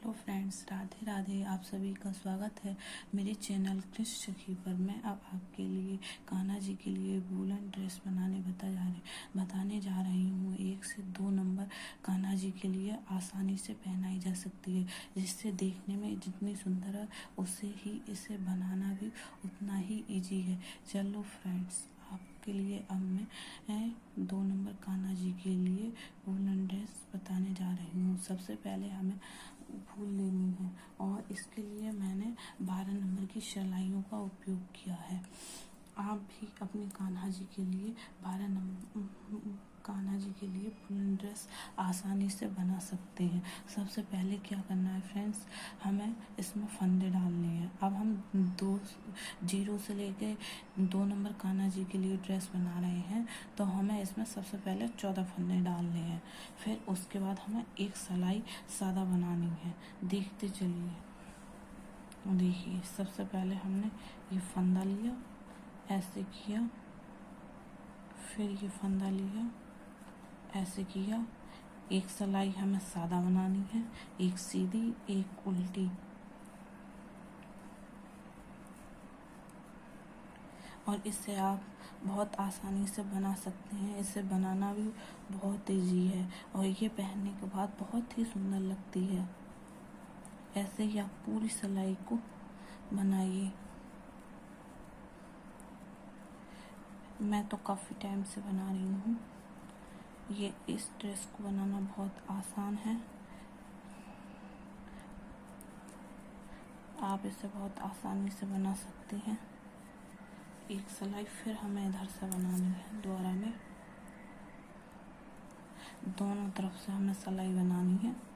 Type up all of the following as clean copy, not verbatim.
Hello friends, Radhe Radhe. आप सभी का स्वागत है मेरे चैनल कृष सखी पर। मैं अब आपके लिए कान्हा जी के लिए वूलन ड्रेस बताने जा रही हूँ। 1 से 2 नंबर कान्हा जी के लिए आसानी से पहनाई जा सकती है, जिससे देखने में जितनी सुंदर है उससे ही इसे बनाना भी उतना ही इजी है। चलो फ्रेंड्स, आपके लिए अब मैं 2 नंबर कान्हा जी के लिए वूलन ड्रेस बताने जा रही हूँ। सबसे पहले हमें फूल लेनी है और इसके लिए मैंने 12 नंबर की सिलाइयों का उपयोग किया है। आप भी अपने कान्हा जी के लिए वूलन ड्रेस आसानी से बना सकते हैं। सबसे पहले क्या करना है फ्रेंड्स, हमें इसमें फंदे डालने हैं। अब हम 0 से लेके 2 नंबर कान्हा जी के लिए ड्रेस बना रहे हैं, तो हमें इसमें सबसे पहले 14 फंदे डालने हैं। फिर उसके बाद हमें एक सिलाई सादा बनानी है। देखते चलिए। देखिए, सबसे पहले हमने ये फंदा लिया, ऐसे किया, फिर ये फंदा लिया, ऐसे किया। एक सिलाई हमें सादा बनानी है, एक सीधी एक उल्टी। और इसे आप बहुत आसानी से बना सकते हैं। इसे बनाना भी बहुत इजी है और ये पहनने के बाद बहुत ही सुंदर लगती है। ऐसे ही आप पूरी सिलाई को बनाइए। मैं तो काफ़ी टाइम से बना रही हूँ। ये इस ड्रेस को बनाना बहुत आसान है। आप इसे बहुत आसानी से बना सकते हैं। एक सिलाई फिर हमें इधर से बनानी है, दोबारा में दोनों तरफ से हमें सिलाई बनानी है।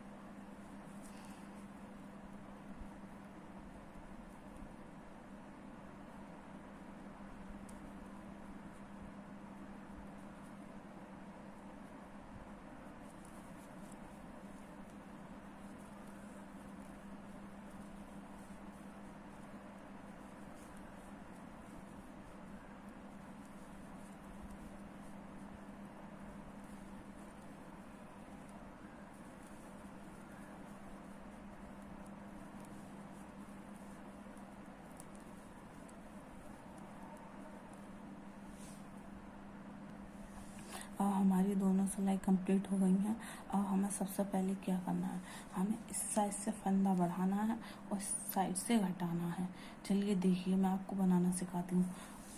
अब हमारी दोनों सिलाई कंप्लीट हो गई हैं। अब हमें सबसे पहले क्या करना है, हमें इस साइड से फंदा बढ़ाना है और इस साइड से घटाना है। चलिए देखिए, मैं आपको बनाना सिखाती हूँ।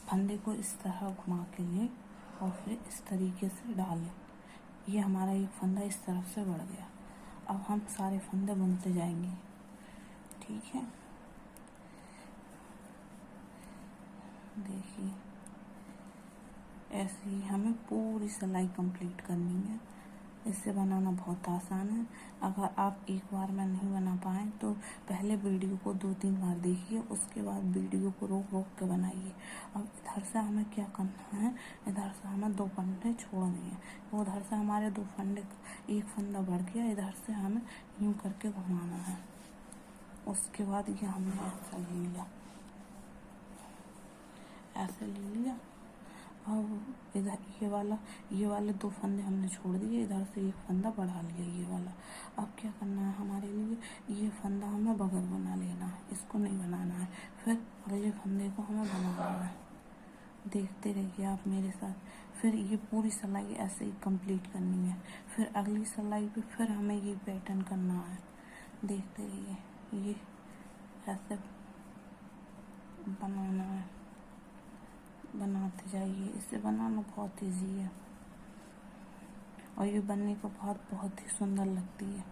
फंदे को इस तरह घुमा के लिए और फिर इस तरीके से डालें। ये हमारा एक फंदा इस तरफ से बढ़ गया। अब हम सारे फंदे बुनते जाएंगे, ठीक है। देखिए, ऐसे ही हमें पूरी सिलाई कंप्लीट करनी है। इसे बनाना बहुत आसान है। अगर आप एक बार में नहीं बना पाए तो पहले वीडियो को 2-3 बार देखिए, उसके बाद वीडियो को रोक रोक के बनाइए। अब इधर से हमें क्या करना है, इधर से हमें 2 फंदे छोड़ने हैं। उधर से हमारे 2 फंदे, एक फंदा बढ़ गया। इधर से हमें यूं करके घुमाना है। उसके बाद ये हमने ऐसा ले लिया, ऐसे ले लिया। अब इधर ये वाले 2 फंदे हमने छोड़ दिए। इधर से एक फंदा बढ़ा लिया, ये वाला। अब क्या करना है हमारे लिए, ये फंदा हमें बगल बना लेना है, इसको नहीं बनाना है। फिर अगले फंदे को हमें बनाना है। देखते रहिए आप मेरे साथ। फिर ये पूरी सिलाई ऐसे ही कंप्लीट करनी है। फिर अगली सिलाई पे फिर हमें ये पैटर्न करना है। देखते रहिए, ये ऐसे बनाना है, बनाते जाइए। इसे बनाना बहुत इजी है और ये बनने को बहुत ही सुंदर लगती है।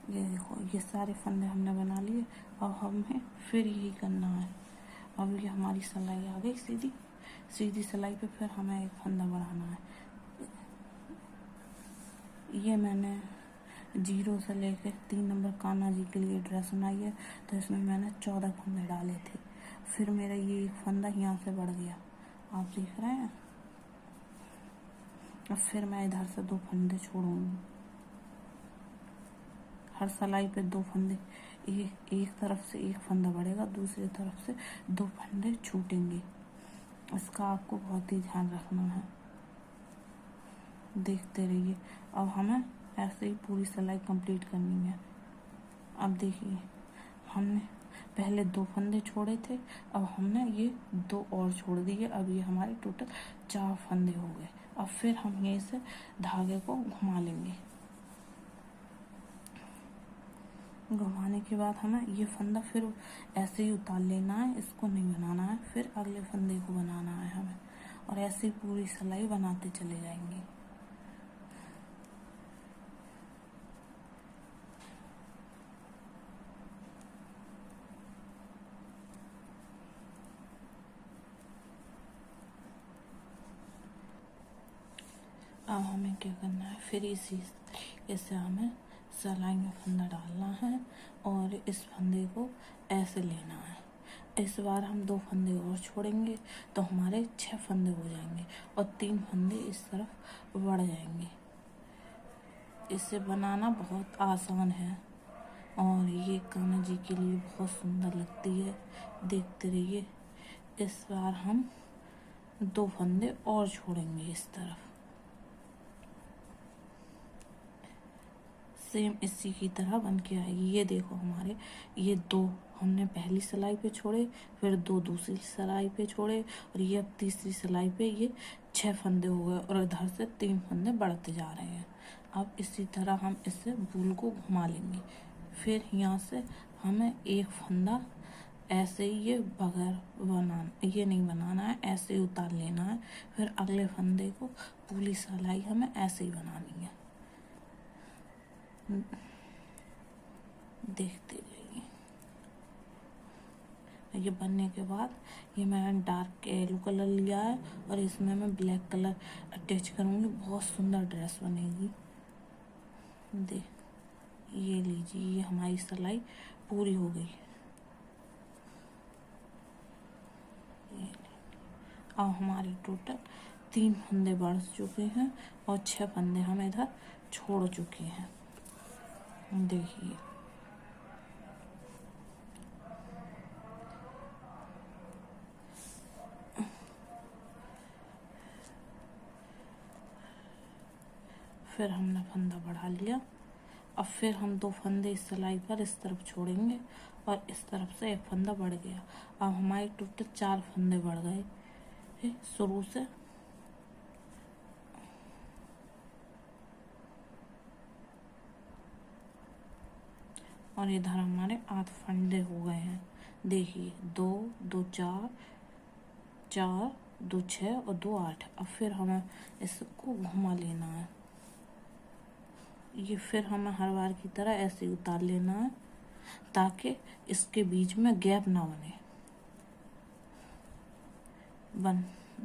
ये देखो, ये सारे फंदे हमने बना लिए। अब हमें फिर यही करना है। अब ये हमारी सिलाई आ गई सीधी सिलाई पे फिर हमें एक फंदा बढ़ाना है। ये मैंने 0 से लेकर 3 नंबर कान्हा जी के लिए ड्रेस बनाई है, तो इसमें मैंने 14 फंदे डाले थे। फिर मेरा ये एक फंदा यहाँ से बढ़ गया, आप देख रहे हैं। अब फिर मैं इधर से 2 फंदे छोड़ूंगी। हर सिलाई पे 2 फंदे, एक तरफ से एक फंदा बढ़ेगा, दूसरी तरफ से 2 फंदे छूटेंगे। इसका आपको बहुत ही ध्यान रखना है। देखते रहिए। अब हमें ऐसे ही पूरी सिलाई कंप्लीट करनी है। अब देखिए, हमने पहले 2 फंदे छोड़े थे, अब हमने ये 2 और छोड़ दिए। अब ये हमारे टोटल 4 फंदे हो गए। अब फिर हम यहीं से धागे को घुमा लेंगे। घुमाने के बाद हमें ये फंदा फिर ऐसे ही उतार लेना है, इसको नहीं बनाना है। फिर अगले फंदे को बनाना है हमें, और ऐसे ही पूरी सिलाई बनाते चले जाएंगे। अब हमें क्या करना है, फिर इसे हमें सिलाई में फंदा डालना है और इस फंदे को ऐसे लेना है। इस बार हम 2 फंदे और छोड़ेंगे तो हमारे 6 फंदे हो जाएंगे और 3 फंदे इस तरफ बढ़ जाएंगे। इसे बनाना बहुत आसान है और ये कान्हा जी के लिए बहुत सुंदर लगती है। देखते रहिए। इस बार हम 2 फंदे और छोड़ेंगे इस तरफ। सेम इसी की तरह बन के आएगी। ये देखो, हमारे ये 2 हमने पहली सिलाई पे छोड़े, फिर 2 दूसरी सिलाई पे छोड़े, और ये अब तीसरी सिलाई पे ये 6 फंदे हो गए और इधर से 3 फंदे बढ़ते जा रहे हैं। अब इसी तरह हम इससे बूल को घुमा लेंगे। फिर यहाँ से हमें एक फंदा ऐसे ही ये बगैर ये नहीं बनाना है, ऐसे ही उतार लेना है। फिर अगले फंदे को पूरी सिलाई हमें ऐसे ही बनानी है। देखते रहिए। ये बनने के बाद ये मैंने डार्क येलो कलर लिया है और इसमें मैं ब्लैक कलर अटैच करूँगी। बहुत सुंदर ड्रेस बनेगी। देख, ये लीजिए, ये हमारी सिलाई पूरी हो गई। अब हमारे टोटल 3 फंदे बढ़ चुके हैं और 6 फंदे हम इधर छोड़ चुके हैं। देखिए, फिर हमने फंदा बढ़ा लिया। अब फिर हम 2 फंदे इस सिलाई पर इस तरफ छोड़ेंगे और इस तरफ से एक फंदा बढ़ गया। अब हमारे टोटल 4 फंदे बढ़ गए शुरू से। और इधर हमारे 8 फंदे हो गए हैं। देखिए, 2 2 4 4 2 6 और 2 8। अब फिर हमें इसको घुमा लेना है। ये फिर हमें हर बार की तरह ऐसे उतार लेना है ताकि इसके बीच में गैप ना बने।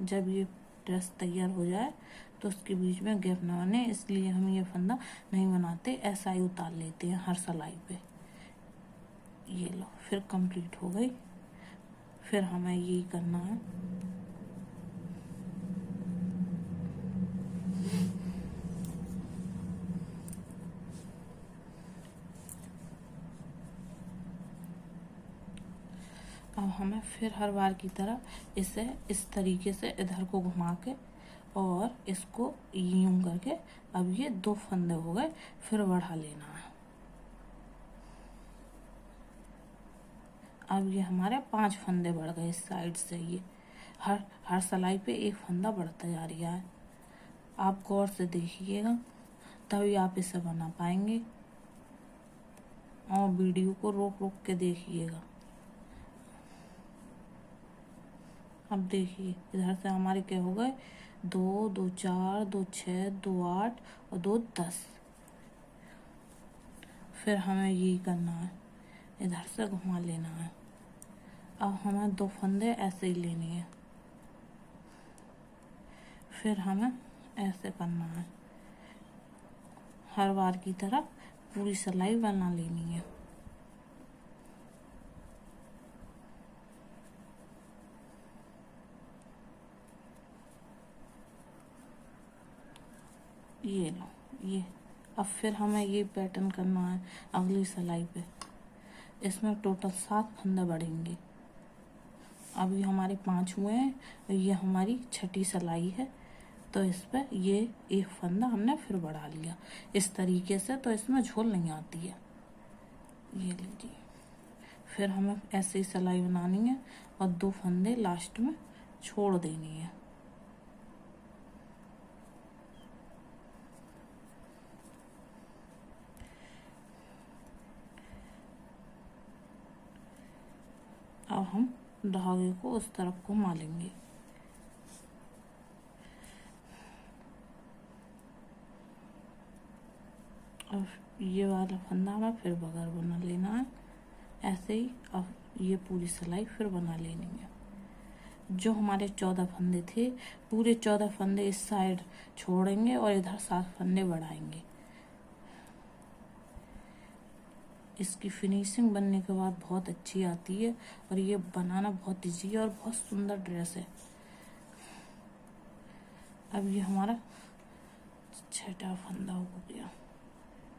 जब ये ड्रेस तैयार हो जाए तो उसके बीच में गैप ना बने, इसलिए हम ये फंदा नहीं बनाते, ऐसा ही उतार लेते हैं हर सिलाई पे। ये लो, फिर कंप्लीट हो गई। फिर हमें यही करना है। अब हमें फिर हर बार की तरह इसे इस तरीके से इधर को घुमा के और इसको यूं करके, अब ये 2 फंदे हो गए, फिर बढ़ा लेना है। अब ये हमारे 5 फंदे बढ़ गए इस साइड से। ये हर सिलाई पे एक फंदा बढ़ता जा रहा है। आप गौर से देखिएगा, तभी आप इसे बना पाएंगे, और वीडियो को रोक रोक के देखिएगा। अब देखिए, इधर से हमारे क्या हो गए, 2 2 4 2 6 2 8 और 2 10। फिर हमें यही करना है, इधर से घुमा लेना है। अब हमें 2 फंदे ऐसे ही लेने हैं। फिर हमें ऐसे करना है, हर बार की तरह पूरी सिलाई बना लेनी है। ये लो, ये। अब फिर हमें ये पैटर्न करना है अगली सिलाई पे। इसमें टोटल 7 फंदे बढ़ेंगे। अभी हमारे 5 हुए हैं, ये हमारी 6ठी सिलाई है। तो इस पर ये एक फंदा हमने फिर बढ़ा लिया इस तरीके से, तो इसमें झोल नहीं आती है। ये लीजिए, फिर हमें ऐसे ही सिलाई बनानी है और 2 फंदे लास्ट में छोड़ देनी है। अब हम धागे को उस तरफ घुमा लेंगे। अब ये वाला फंदा हमें फिर बगैर बना लेना है ऐसे ही। अब ये पूरी सिलाई फिर बना लेनी है। जो हमारे 14 फंदे थे, पूरे 14 फंदे इस साइड छोड़ेंगे और इधर 7 फंदे बढ़ाएंगे। इसकी फिनिशिंग बनने के बाद बहुत अच्छी आती है और ये बनाना बहुत इजी है और बहुत सुंदर ड्रेस है। अब ये हमारा 6ठा फंदा हो गया।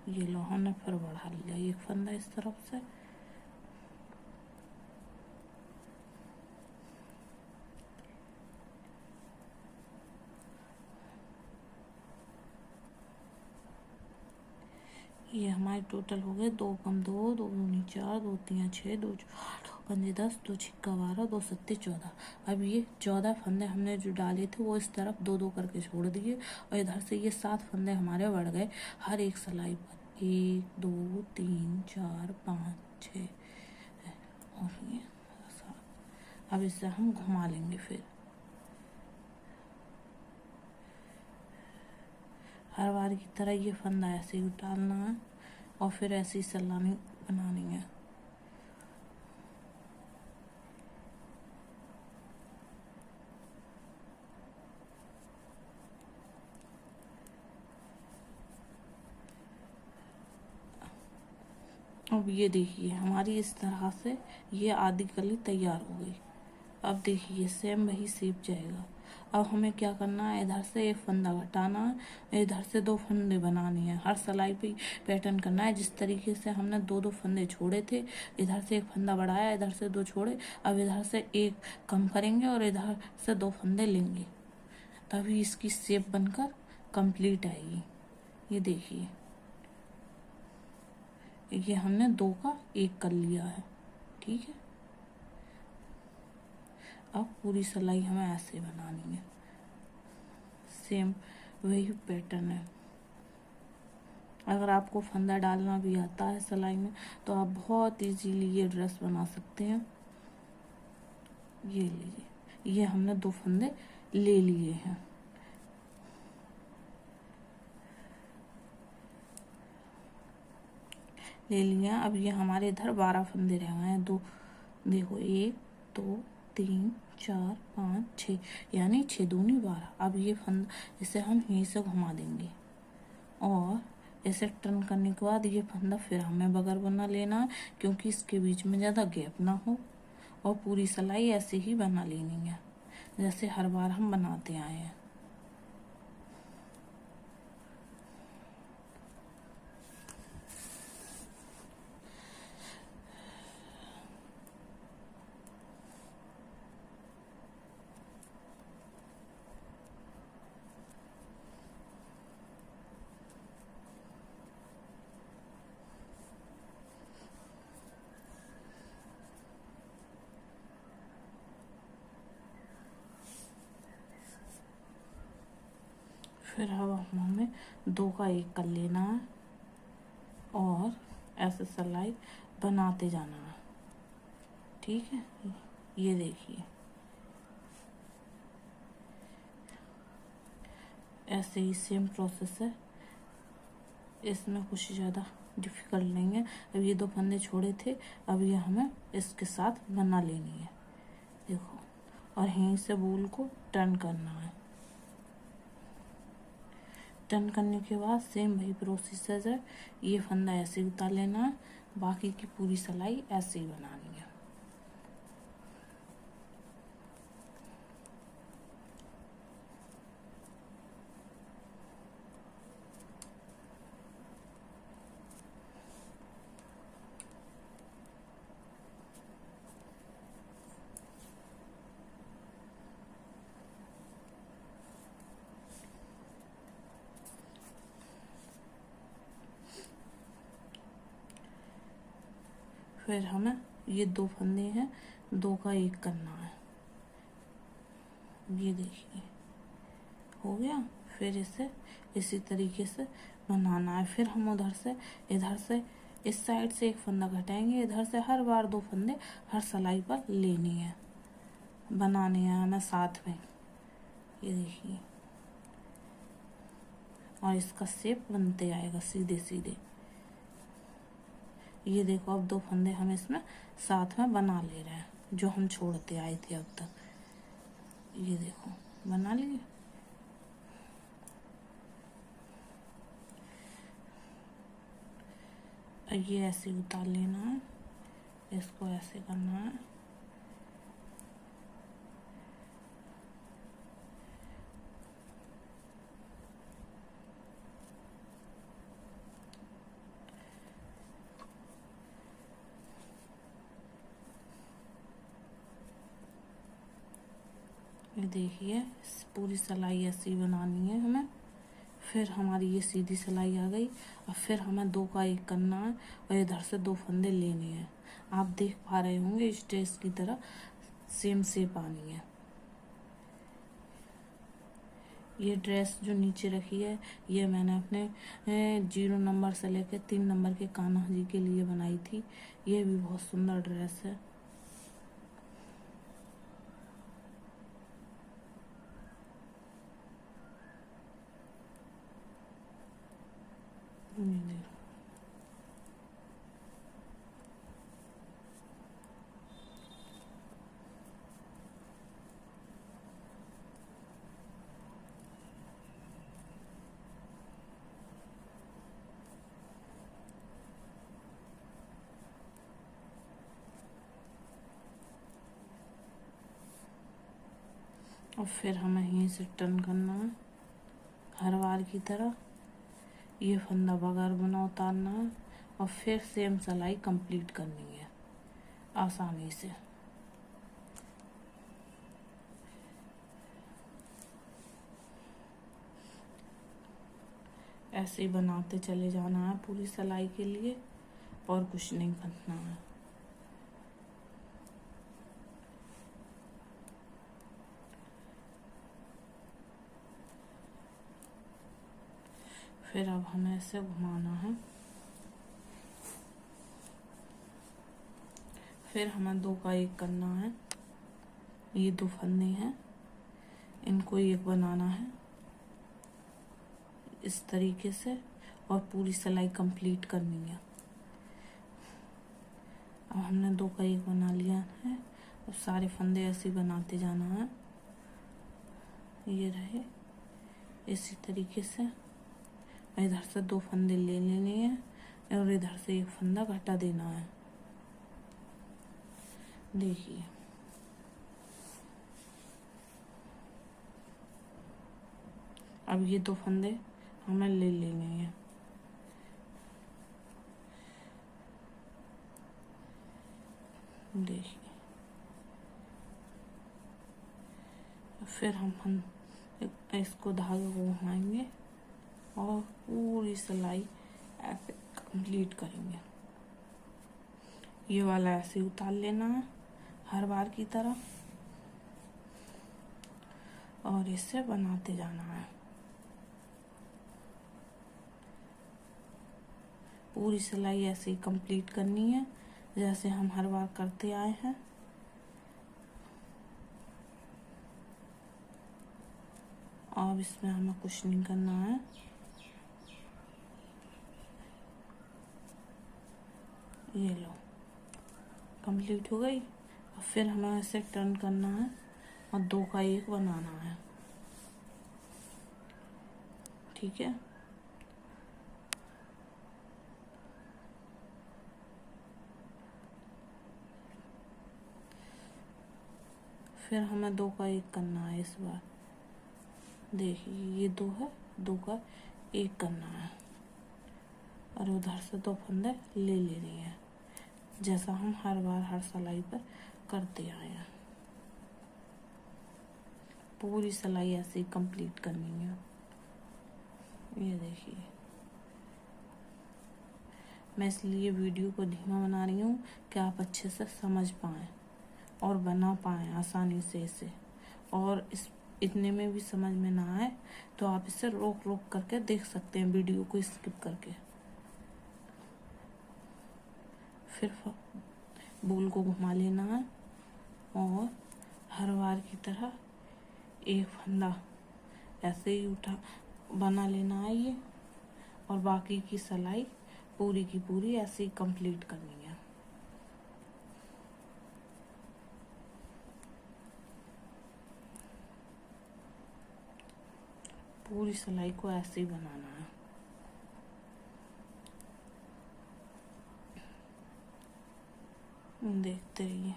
ये लो, हमने फिर बढ़ा लिया एक फंदा इस तरफ से। ये हमारे टोटल हो गए 2 कम 2, 2 दूनी 4, 2 तीन 6, 2 4, 2 पंजे 10, 2 छिक्का 12, 2 सत्ते 14। अब ये 14 फंदे हमने जो डाले थे वो इस तरफ 2-2 करके छोड़ दिए और इधर से ये 7 फंदे हमारे बढ़ गए हर एक सिलाई पर। 1 2 3 4 5 6 और ये 7। अब इससे हम घुमा लेंगे फिर। हर बार की तरह ये फंदा ऐसे ही डालना है और फिर ऐसी सलामी बनानी है। अब ये देखिए हमारी इस तरह से ये आधी कली तैयार हो गई। अब देखिए सेम वही शेप जाएगा। अब हमें क्या करना है, इधर से एक फंदा घटाना है, इधर से 2 फंदे बनानी है। हर सिलाई पे पैटर्न करना है जिस तरीके से हमने 2-2 फंदे छोड़े थे। इधर से एक फंदा बढ़ाया, इधर से 2 छोड़े। अब इधर से एक कम करेंगे और इधर से 2 फंदे लेंगे, तभी इसकी शेप बनकर कंप्लीट आएगी। ये देखिए, ये हमने 2 का 1 कर लिया है। ठीक है, अब पूरी सिलाई हमें ऐसे बनानी है, सेम वही पैटर्न है। अगर आपको फंदा डालना भी आता है सिलाई में तो आप बहुत इजीली ये ड्रेस बना सकते हैं। ये लीजिए, ये हमने 2 फंदे ले लिए हैं। ले लिया। अब ये हमारे इधर 12 फंदे रह गए हैं। 2 देखो, 1 2 3 4 5 6, यानी 6 दूनी 12। अब ये फंदा इसे हम यहीं से घुमा देंगे और ऐसे टर्न करने के बाद ये फंदा फिर हमें बगैर बना लेना है, क्योंकि इसके बीच में ज़्यादा गैप ना हो। और पूरी सिलाई ऐसे ही बना लेनी है जैसे हर बार हम बनाते आए हैं। फिर अब हमें 2 का 1 कर लेना है और ऐसे सिलाई बनाते जाना है। ठीक है, ये देखिए ऐसे ही सेम प्रोसेस है, इसमें कुछ ज़्यादा डिफिकल्ट नहीं है। अब ये 2 फंदे छोड़े थे, अब ये हमें इसके साथ बना लेनी है। देखो, और यहीं से बूल को टर्न करना है। टर्न करने के बाद सेम वही प्रोसेस है। ये फंदा ऐसे उतार लेना है, बाकी की पूरी सिलाई ऐसे ही बनानी है। फिर हमें ये 2 फंदे हैं, 2 का 1 करना है। ये देखिए हो गया। फिर इसे इसी तरीके से बनाना है। फिर हम इधर से इस साइड से एक फंदा घटाएंगे, इधर से हर बार 2 फंदे हर सिलाई पर लेनी है, बनाने हैं हमें साथ में। ये देखिए, और इसका शेप बनते आएगा सीधे सीधे। ये देखो, अब 2 फंदे हम इसमें साथ में बना ले रहे हैं, जो हम छोड़ते आए थे अब तक। ये देखो बना लिए। ये ऐसे उतार लेना है, इसको ऐसे करना है। ये देखिए, पूरी सिलाई ऐसी बनानी है हमें। फिर हमारी ये सीधी सिलाई आ गई। और फिर हमें 2 का 1 करना है और इधर से 2 फंदे लेने हैं। आप देख पा रहे होंगे इस ड्रेस की तरह सेम शेप आनी है। ये ड्रेस जो नीचे रखी है, ये मैंने अपने 0 नंबर से लेकर 3 नंबर के कान्हा जी के लिए बनाई थी। ये भी बहुत सुंदर ड्रेस है। और फिर हमें यहीं से टर्न करना है हर बार की तरह। ये फंदा बगैर बना उतारना है और फिर सेम सिलाई कंप्लीट करनी है आसानी से। ऐसे ही बनाते चले जाना है पूरी सिलाई के लिए, और कुछ नहीं करना है। फिर अब हमें इसे घुमाना है। फिर हमें 2 का 1 करना है। ये 2 फंदे हैं, इनको 1 बनाना है इस तरीके से, और पूरी सिलाई कंप्लीट करनी है। अब हमने 2 का 1 बना लिया है। अब सारे फंदे ऐसे बनाते जाना है। ये रहे इसी तरीके से। इधर से 2 फंदे ले लेने हैं और इधर से 1 फंदा घटा देना है। देखिए, अब ये 2 फंदे हमें ले लेने हैं। देखिए, फिर हम इसको धागे को घुमाएंगे और पूरी सिलाई ऐसे कंप्लीट करेंगे। ये वाला ऐसे उतार लेना है हर बार की तरह, और इससे बनाते जाना है। पूरी सिलाई ऐसे ही कंप्लीट करनी है जैसे हम हर बार करते आए हैं। अब इसमें हमें कुछ नहीं करना है। ये लो, कंप्लीट हो गई। अब फिर हमें ऐसे टर्न करना है और 2 का 1 बनाना है। ठीक है, फिर हमें 2 का 1 करना है इस बार। देखिए, ये 2 है, 2 का 1 करना है और उधर से 2 फंदे ले लेने हैं, जैसा हम हर बार हर सिलाई पर करते आए हैं। पूरी सिलाई ऐसे ही कंप्लीट करनी है। ये देखिए, मैं इसलिए वीडियो को धीमा बना रही हूँ कि आप अच्छे से समझ पाएँ और बना पाएँ आसानी से इसे। और इतने में भी समझ में ना आए तो आप इसे रोक रोक करके देख सकते हैं, वीडियो को स्किप करके। फिर बॉल को घुमा लेना है और हर बार की तरह एक फंदा ऐसे ही बना लेना है ये, और बाकी की सिलाई पूरी की पूरी ऐसे ही कंप्लीट करनी है। पूरी सिलाई को ऐसे ही बनाना है। देखते रहिए।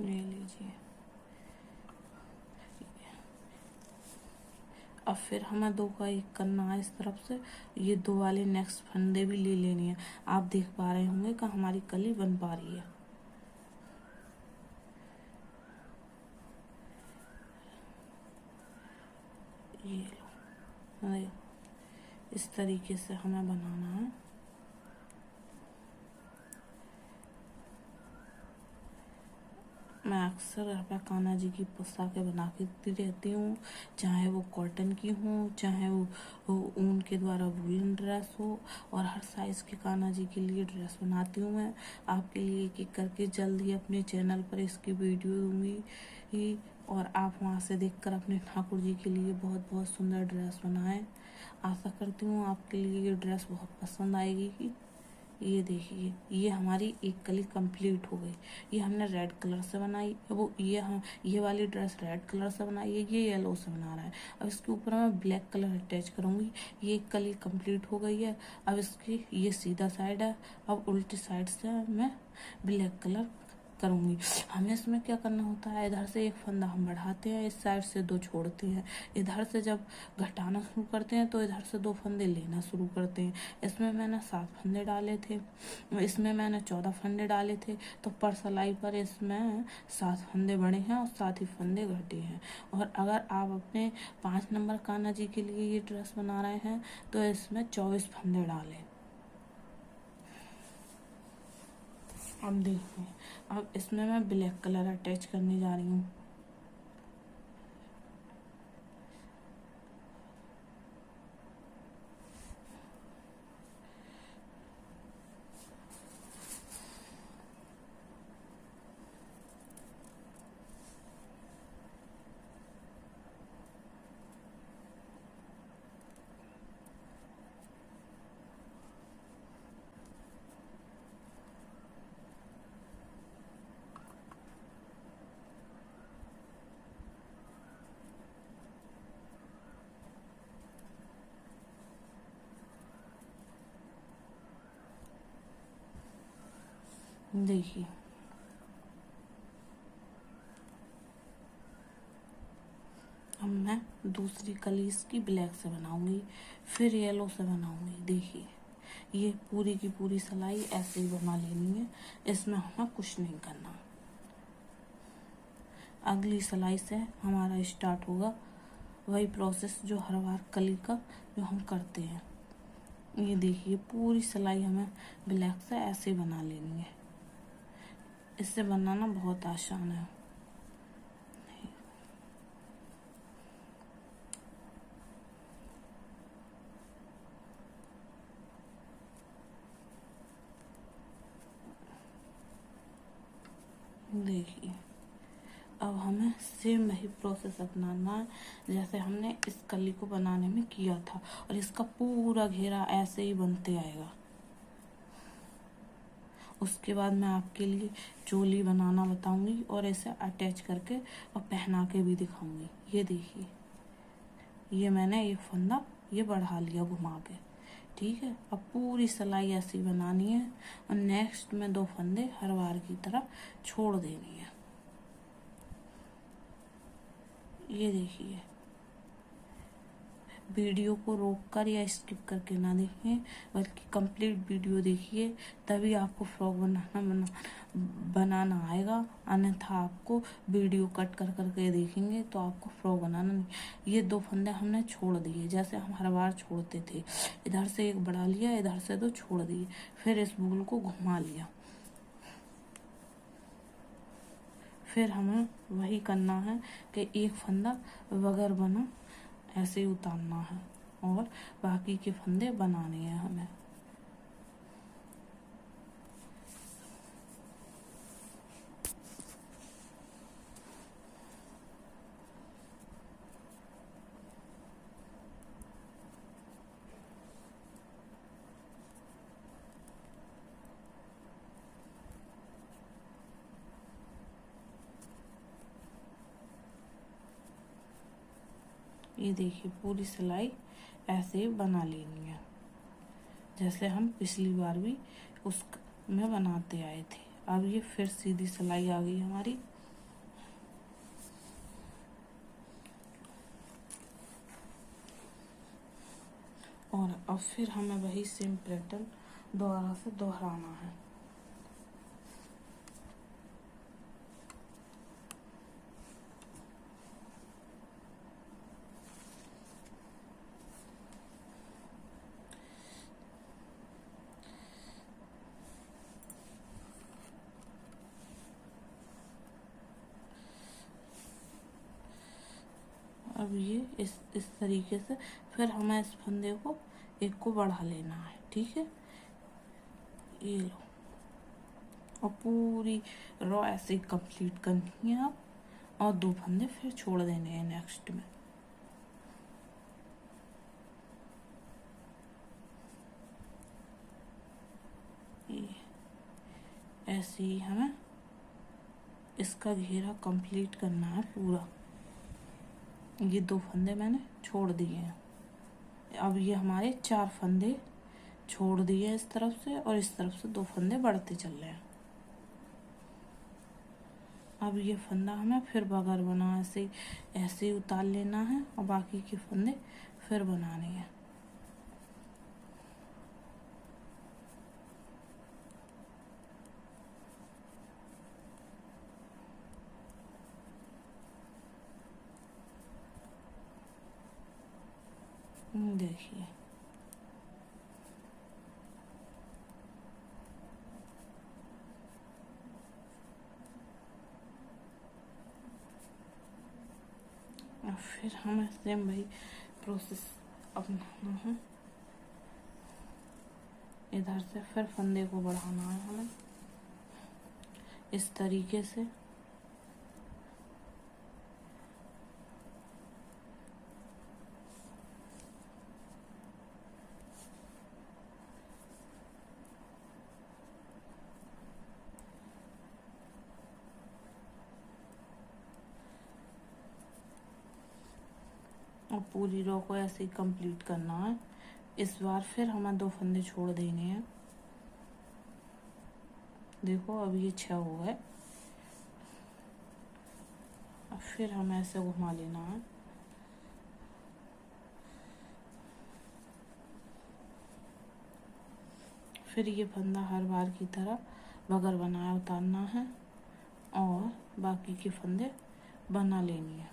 ले लीजिए। अब फिर हमें 2 का 1 करना है इस तरफ से। ये 2 वाले नेक्स्ट फंदे भी ले लेने हैं। आप देख पा रहे होंगे कि हमारी कली बन पा रही है। ये लो, इस तरीके से हमें बनाना है। मैं अक्सर घर पर कान्हा जी की पोशाकें बना के रहती हूँ, चाहे वो कॉटन की हो, चाहे वो ऊन के द्वारा वूलन ड्रेस हो, और हर साइज के कान्हा जी के लिए ड्रेस बनाती हूँ मैं आपके लिए एक एक करके। जल्द ही अपने चैनल पर इसकी वीडियो दूंगी और आप वहाँ से देखकर अपने ठाकुर जी के लिए बहुत बहुत सुंदर ड्रेस बनाएं। आशा करती हूँ आपके लिए ये ड्रेस बहुत पसंद आएगी। ये देखिए, ये हमारी एक कली कंप्लीट हो गई। ये हमने रेड कलर से बनाई, वो ये वाली ड्रेस रेड कलर से बनाई है, ये येलो से बना रहा है। अब इसके ऊपर मैं ब्लैक कलर अटैच करूंगी। ये एक कली कंप्लीट हो गई है। अब इसकी ये सीधा साइड है, अब उल्टी साइड से मैं ब्लैक कलर करूंगी। हमें इसमें क्या करना होता है, इधर से एक फंदा हम बढ़ाते हैं, इस साइड से 2 छोड़ते हैं। इधर से जब घटाना शुरू करते हैं तो इधर से 2 फंदे लेना शुरू करते हैं। इसमें मैंने 7 फंदे डाले थे, इसमें मैंने 14 फंदे डाले थे, तो पर सिलाई पर इसमें 7 फंदे बढ़े हैं और 7 ही फंदे घटे हैं। और अगर आप अपने 5 नंबर कान्हा जी के लिए ये ड्रेस बना रहे हैं तो इसमें 24 फंदे डालें। अब देखिए, अब इसमें मैं ब्लैक कलर अटैच करने जा रही हूँ। देखिए, अब मैं दूसरी कली इसकी ब्लैक से बनाऊंगी, फिर येलो से बनाऊंगी। देखिए, ये पूरी की पूरी सिलाई ऐसे ही बना लेनी है, इसमें हमें कुछ नहीं करना। अगली सिलाई से हमारा स्टार्ट होगा वही प्रोसेस जो हर बार कली का जो हम करते हैं। ये देखिए, पूरी सिलाई हमें ब्लैक से ऐसे बना लेनी है। इससे बनाना बहुत आसान है। देखिए, अब हमें सेम वही प्रोसेस अपनाना है जैसे हमने इस कली को बनाने में किया था, और इसका पूरा घेरा ऐसे ही बनते आएगा। उसके बाद मैं आपके लिए चोली बनाना बताऊंगी और इसे अटैच करके और पहना के भी दिखाऊंगी। ये देखिए, ये मैंने एक फंदा ये बढ़ा लिया घुमा के, ठीक है। अब पूरी सिलाई ऐसी बनानी है और नेक्स्ट में 2 फंदे हर बार की तरह छोड़ देनी है। ये देखिए, वीडियो को रोककर या स्किप करके ना देखें, बल्कि कंप्लीट वीडियो देखिए, तभी आपको फ्रॉक बनाना आएगा। अन्यथा आपको वीडियो कट कर करके देखेंगे तो आपको फ्रॉक बनाना नहीं। ये 2 फंदे हमने छोड़ दिए, जैसे हम हर बार छोड़ते थे। इधर से एक बढ़ा लिया, इधर से 2 छोड़ दिए, फिर इस बूल को घुमा लिया। फिर हमें वही करना है कि एक फंदा बगैर बना ऐसे ही उतारना है और बाकी के फंदे बनाने हैं हमें। ये देखिए पूरी सिलाई ऐसे ही बना लेनी है, जैसे हम पिछली बार भी उसमें बनाते आए थे। अब ये फिर सीधी सिलाई आ गई हमारी। और अब फिर हमें वही सेम पैटर्न दोबारा से दोहराना है। अब ये इस तरीके से फिर हमें इस फंदे को एक को बढ़ा लेना है, ठीक है। ये लो, और पूरी रो ऐसे कंप्लीट करनी है आप, और 2 फंदे फिर छोड़ देने हैं नेक्स्ट में। ये ऐसे ही हमें इसका घेरा कंप्लीट करना है पूरा। ये 2 फंदे मैंने छोड़ दिए हैं। अब ये हमारे 4 फंदे छोड़ दिए इस तरफ से, और इस तरफ से 2 फंदे बढ़ते चल रहे हैं। अब ये फंदा हमें फिर बगैर बना ऐसे ही उतार लेना है, और बाकी के फंदे फिर बनाने हैं। देखिए अब फिर हमें सेम वही प्रोसेस अपनाना है। इधर से फिर फंदे को बढ़ाना है हमें इस तरीके से। और पूरी रो को ऐसे ही कंप्लीट करना है। इस बार फिर हमें 2 फंदे छोड़ देने हैं। देखो अब ये 6 हो गए। अब फिर हमें ऐसे घुमा लेना है। फिर ये फंदा हर बार की तरह बगैर बनाए उतारना है, और बाकी के फंदे बना लेनी है।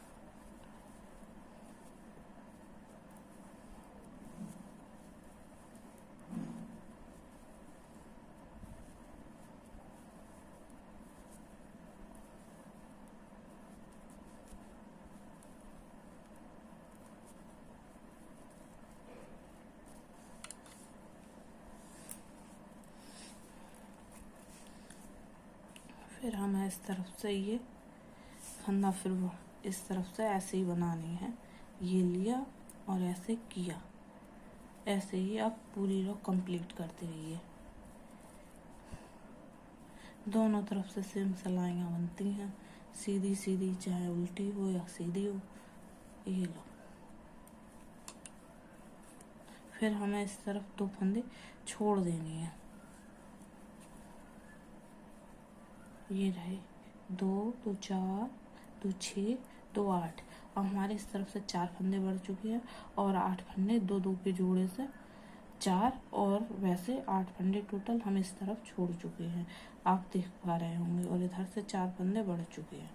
फिर हमें इस तरफ से ये फंदा फिर इस तरफ से ऐसे ही बनानी है। ये लिया और ऐसे किया, ऐसे ही आप पूरी रो कंप्लीट करते रहिए। दोनों तरफ से सेम सिलाइयाँ बनती हैं, सीधी सीधी, चाहे उल्टी हो या सीधी हो। ये लो, फिर हमें इस तरफ 2 फंदे छोड़ देने हैं। ये रहे 2, 2 4, 2 6, 2 8, अब हमारे इस तरफ से 4 फंदे बढ़ चुके हैं और 8 फंदे 2-2 के जोड़े से 4 और वैसे 8 फंदे टोटल हम इस तरफ छोड़ चुके हैं, आप देख पा रहे होंगे। और इधर से 4 फंदे बढ़ चुके हैं।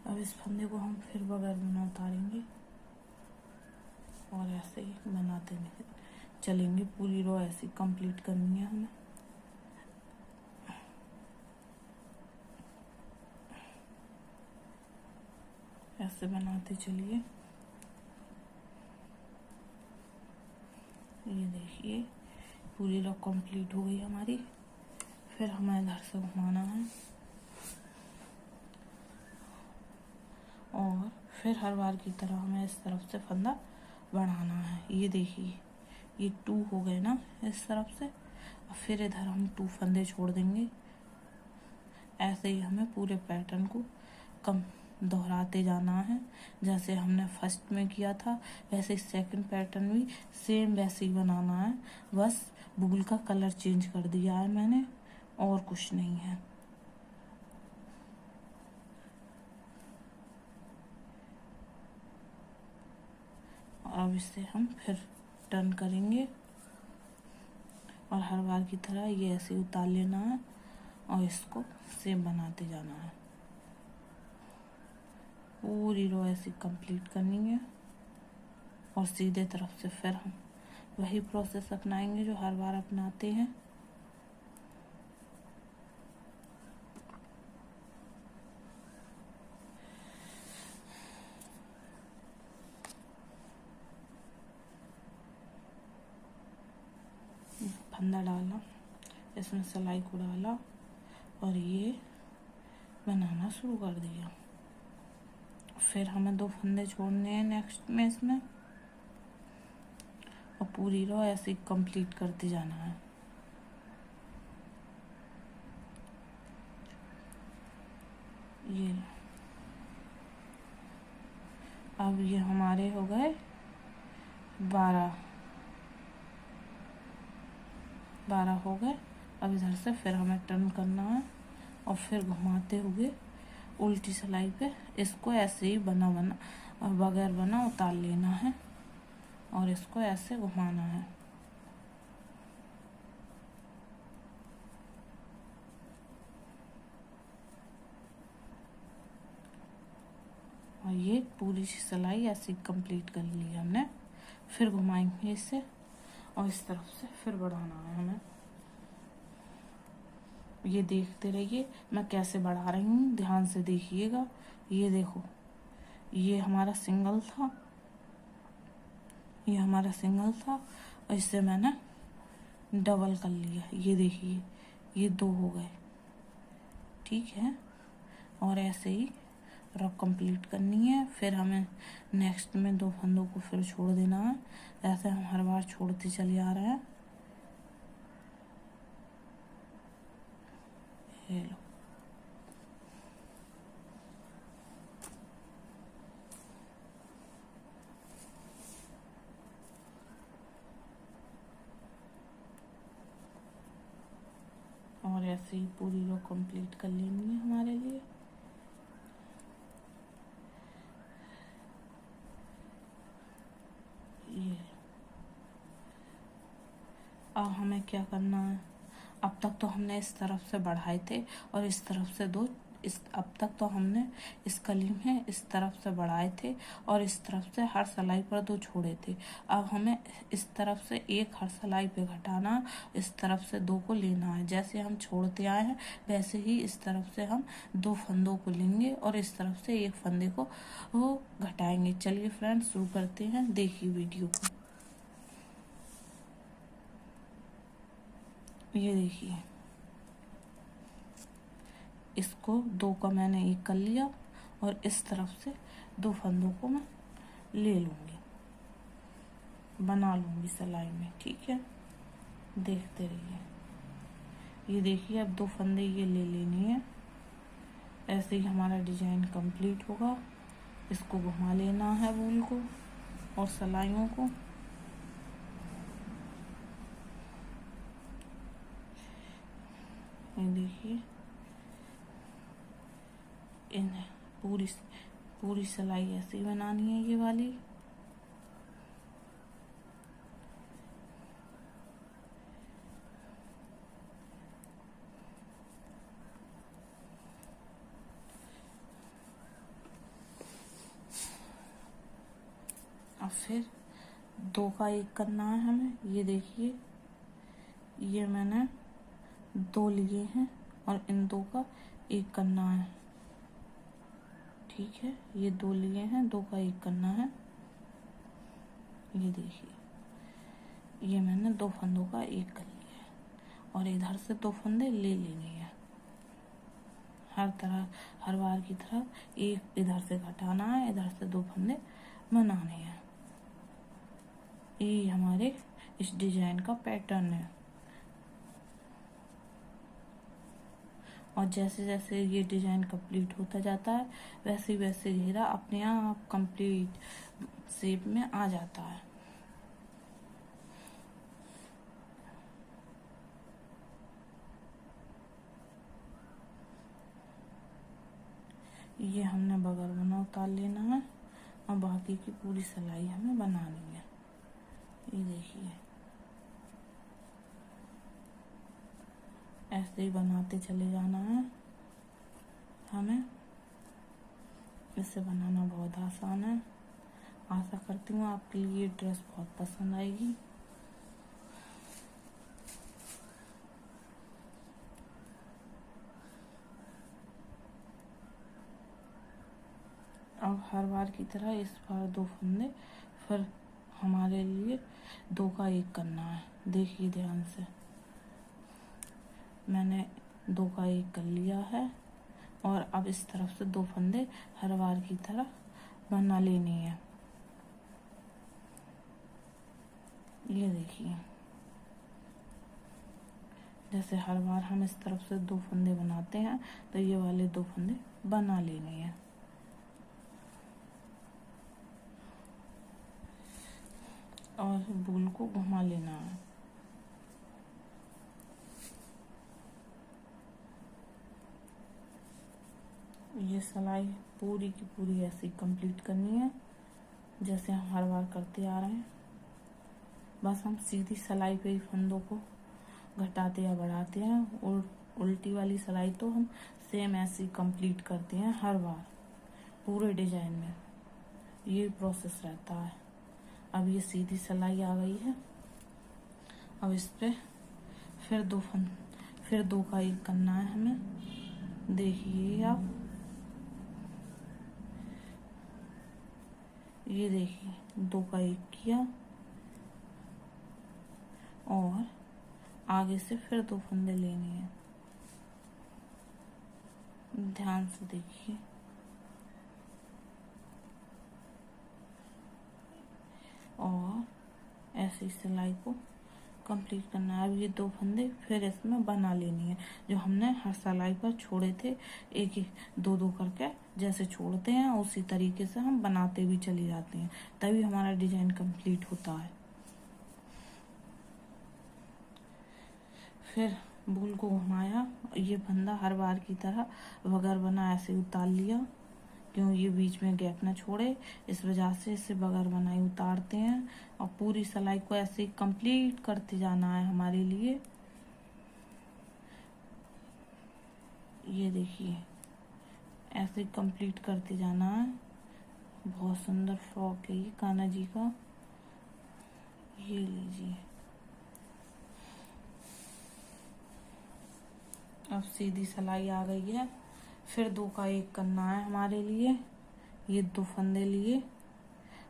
अब इस फंदे को हम फिर बगैर बिना उतारेंगे और ऐसे ही बनाते चलेंगे। पूरी रो ऐसी कंप्लीट करनी है हमें। ऐसे बनाते चलिए। ये देखिए पूरी रो कंप्लीट हो गई हमारी। फिर हमें इधर से घुमाना है और फिर हर बार की तरह हमें इस तरफ से फंदा बढ़ाना है। ये देखिए ये 2 हो गए ना इस तरफ से। और फिर इधर हम 2 फंदे छोड़ देंगे। ऐसे ही हमें पूरे पैटर्न को कम दोहराते जाना है। जैसे हमने फर्स्ट में किया था वैसे सेकंड पैटर्न भी सेम वैसे ही बनाना है। बस वूल का कलर चेंज कर दिया है मैंने, और कुछ नहीं है। अब इसे हम फिर टर्न करेंगे और हर बार की तरह ये ऐसे उतार लेना है और इसको सेम बनाते जाना है। पूरी रो ऐसी कंप्लीट करनी है और सीधे तरफ से फिर हम वही प्रोसेस अपनाएंगे जो हर बार अपनाते हैं। फंदा डाला, इसमें सिलाई को डाला और ये बनाना शुरू कर दिया। फिर हमें 2 फंदे छोड़ने हैं नेक्स्ट में इसमें और पूरी रो ऐसे कंप्लीट करते जाना है। ये अब ये हमारे हो गए 12 हो गए। अब इधर से फिर हमें टर्न करना है और फिर घुमाते हुए उल्टी सिलाई पे इसको ऐसे ही बना और बगैर बना उतार लेना है और इसको ऐसे घुमाना है। और ये पूरी सिलाई ऐसे कंप्लीट कर ली हमने। फिर घुमाएंगे इसे और इस तरफ से फिर बढ़ाना है हमें। ये देखते रहिए मैं कैसे बढ़ा रही हूँ, ध्यान से देखिएगा। ये देखो ये हमारा सिंगल था, ये हमारा सिंगल था और इससे मैंने डबल कर लिया। ये देखिए ये 2 हो गए, ठीक है। और ऐसे ही रफ कंप्लीट करनी है। फिर हमें नेक्स्ट में 2 फंदों को फिर छोड़ देना है। ऐसे हम हर बार छोड़ते चले आ रहे हैं। ये लो और ऐसे ही पूरी रो कंप्लीट कर लेनी है हमारे लिए। ये अब हमें क्या करना है, अब तक तो हमने इस तरफ से बढ़ाए थे और इस तरफ से 2 अब तक तो हमने इस कली में इस तरफ से बढ़ाए थे और इस तरफ से हर सिलाई पर 2 छोड़े थे। अब हमें इस तरफ से 1 हर सिलाई पे घटाना, इस तरफ से 2 को लेना है। जैसे हम छोड़ते आए हैं वैसे ही इस तरफ से हम 2 फंदों को लेंगे और इस तरफ से 1 फंदे को घटाएंगे। चलिए फ्रेंड्स शुरू करते हैं, देखिए वीडियो को। ये देखिए इसको 2 का मैंने 1 कर लिया और इस तरफ से 2 फंदों को मैं ले लूँगी, बना लूँगी सिलाई में, ठीक है। देखते रहिए। ये देखिए अब 2 फंदे ये ले लेनी है। ऐसे ही हमारा डिजाइन कंप्लीट होगा। इसको घुमा लेना है वूल को और सिलाइयों को ये देखिए, इन पूरी सिलाई ऐसे ही बनानी है ये वाली। अब फिर 2 का 1 करना है हमें। ये देखिए, ये मैंने 2 लिए हैं और इन 2 का 1 करना है। ठीक है, ये 2 लिए हैं, 2 का 1 करना है। ये देखिए, ये मैंने 2 फंदों का 1 कर लिया है और इधर से 2 फंदे ले लेने हैं। हर बार की तरह एक इधर से घटाना है, इधर से 2 फंदे बनाने हैं। ये हमारे इस डिजाइन का पैटर्न है। और जैसे जैसे ये डिजाइन कंप्लीट होता जाता है वैसे वैसे घेरा अपने आप कंप्लीट शेप में आ जाता है। ये हमने बगल बना उतार लेना है और बाकी की पूरी सिलाई हमें बनानी है। ये देखिए, ऐसे ही बनाते चले जाना है हमें। इसे बनाना बहुत आसान है। आशा करती हूँ आपके लिए ड्रेस बहुत पसंद आएगी। अब हर बार की तरह इस बार 2 फंदे फिर हमारे लिए 2 का 1 करना है। देखिए ध्यान से, मैंने 2 का 1 कर लिया है और अब इस तरफ से 2 फंदे हर बार की तरह बना लेनी है। ये देखिए, जैसे हर बार हम इस तरफ से 2 फंदे बनाते हैं तो ये वाले 2 फंदे बना लेने हैं। और बूल को घुमा लेना है। ये सिलाई पूरी की पूरी ऐसे ही कंप्लीट करनी है जैसे हम हर बार करते आ रहे हैं। बस हम सीधी सिलाई पे ही फंदों को घटाते या बढ़ाते हैं और उल्टी वाली सिलाई तो हम सेम ऐसे ही कंप्लीट करते हैं हर बार पूरे डिजाइन में। ये प्रोसेस रहता है। अब ये सीधी सिलाई आ गई है। अब इस पे फिर 2 का 1 करना है हमें। देखिए आप, ये देखिए 2 का 1 किया और आगे से फिर 2 फंदे लेने हैं। ध्यान से देखिए, और ऐसे ही सिलाई को कंप्लीट करना है। अब ये 2 फंदे फिर इसमें बना लेनी है जो हमने हर सिलाई पर छोड़े थे। एक एक 2 करके जैसे छोड़ते हैं उसी तरीके से हम बनाते भी चले जाते हैं, तभी हमारा डिजाइन कंप्लीट होता है। फिर बूल को घुमाया, ये फंदा हर बार की तरह बगैर बना ऐसे उतार लिया, क्यों ये बीच में गैप ना छोड़े, इस वजह से इसे बगैर बनाई उतारते हैं। और पूरी सिलाई को ऐसे ही कंप्लीट करते जाना है हमारे लिए। ये देखिए, ऐसे कंप्लीट करते जाना है। बहुत सुंदर फ्रॉक है ये कान्हा जी का। ये लीजिए, अब सीधी सिलाई आ गई है। फिर 2 का 1 करना है हमारे लिए। ये 2 फंदे लिए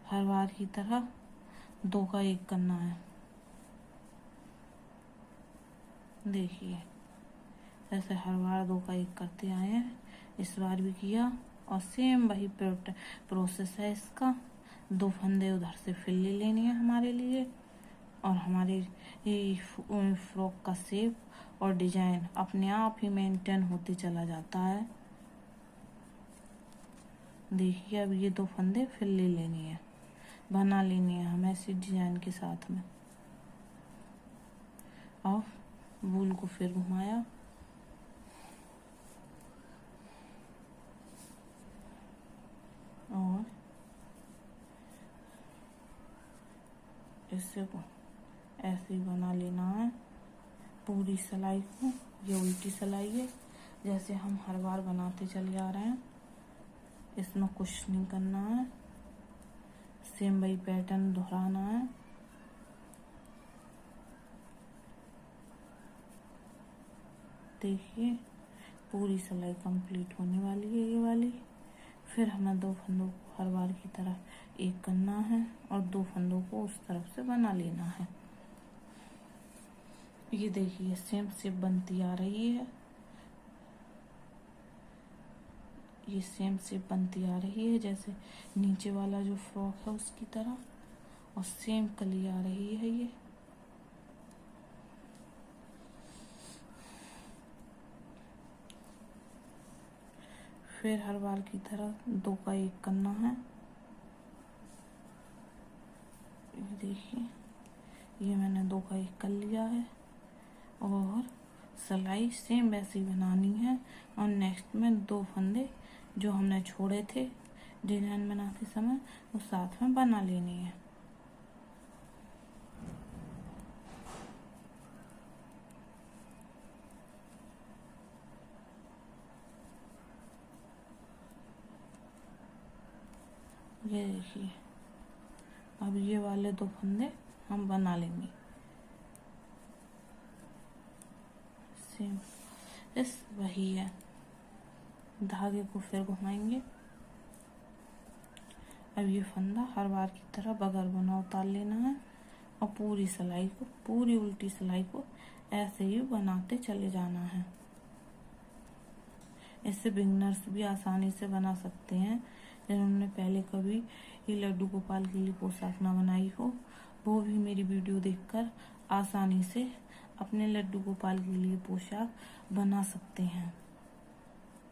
हर बार की तरह 2 का 1 करना है। देखिए, जैसे हर बार 2 का 1 करते आए हैं, इस बार भी किया और सेम वही प्रोसेस है इसका। 2 फंदे उधर से फिर ले लेनी है हमारे लिए और हमारे ये फ्रॉक का शेप और डिजाइन अपने आप ही मेंटेन होते चला जाता है। देखिए, अब ये 2 फंदे फिर ले लेनी है। बना लेनी है हमें इसी डिजाइन के साथ में। और वूल को फिर घुमाया और इससे को ऐसे ही बना लेना है पूरी सिलाई को। ये उल्टी सिलाई है, जैसे हम हर बार बनाते चले जा रहे हैं, इसमें कुछ नहीं करना है, सेम वही पैटर्न दोहराना है। देखिए पूरी सिलाई कंप्लीट होने वाली है ये वाली। फिर हमें 2 फंदों को हर बार की तरह एक करना है और 2 फंदों को उस तरफ से बना लेना है। ये देखिए सेम शेप बनती आ रही है, ये सेम शेप बनती आ रही है जैसे नीचे वाला जो फ्रॉक है उसकी तरह, और सेम कली आ रही है ये। फिर हर बार की तरह 2 का 1 करना है। ये देखिए ये मैंने 2 का 1 कर लिया है और सिलाई सेम वैसी बनानी है। और नेक्स्ट में 2 फंदे जो हमने छोड़े थे डिजाइन बनाते समय वो साथ में बना लेनी है। ये देखिए अब ये वाले 2 फंदे हम बना लेंगे सेम इस वही है। धागे को फिर घुमाएंगे। अब ये फंदा हर बार की तरह बगैर बुना उतार लेना है और पूरी सिलाई को, पूरी उल्टी सिलाई को ऐसे ही बनाते चले जाना है। इससे बिगिनर्स भी आसानी से बना सकते हैं, जिन्होंने पहले कभी ये लड्डू गोपाल के लिए पोशाक ना बनाई हो, वो भी मेरी वीडियो देखकर आसानी से अपने लड्डू गोपाल के लिए पोशाक बना सकते हैं।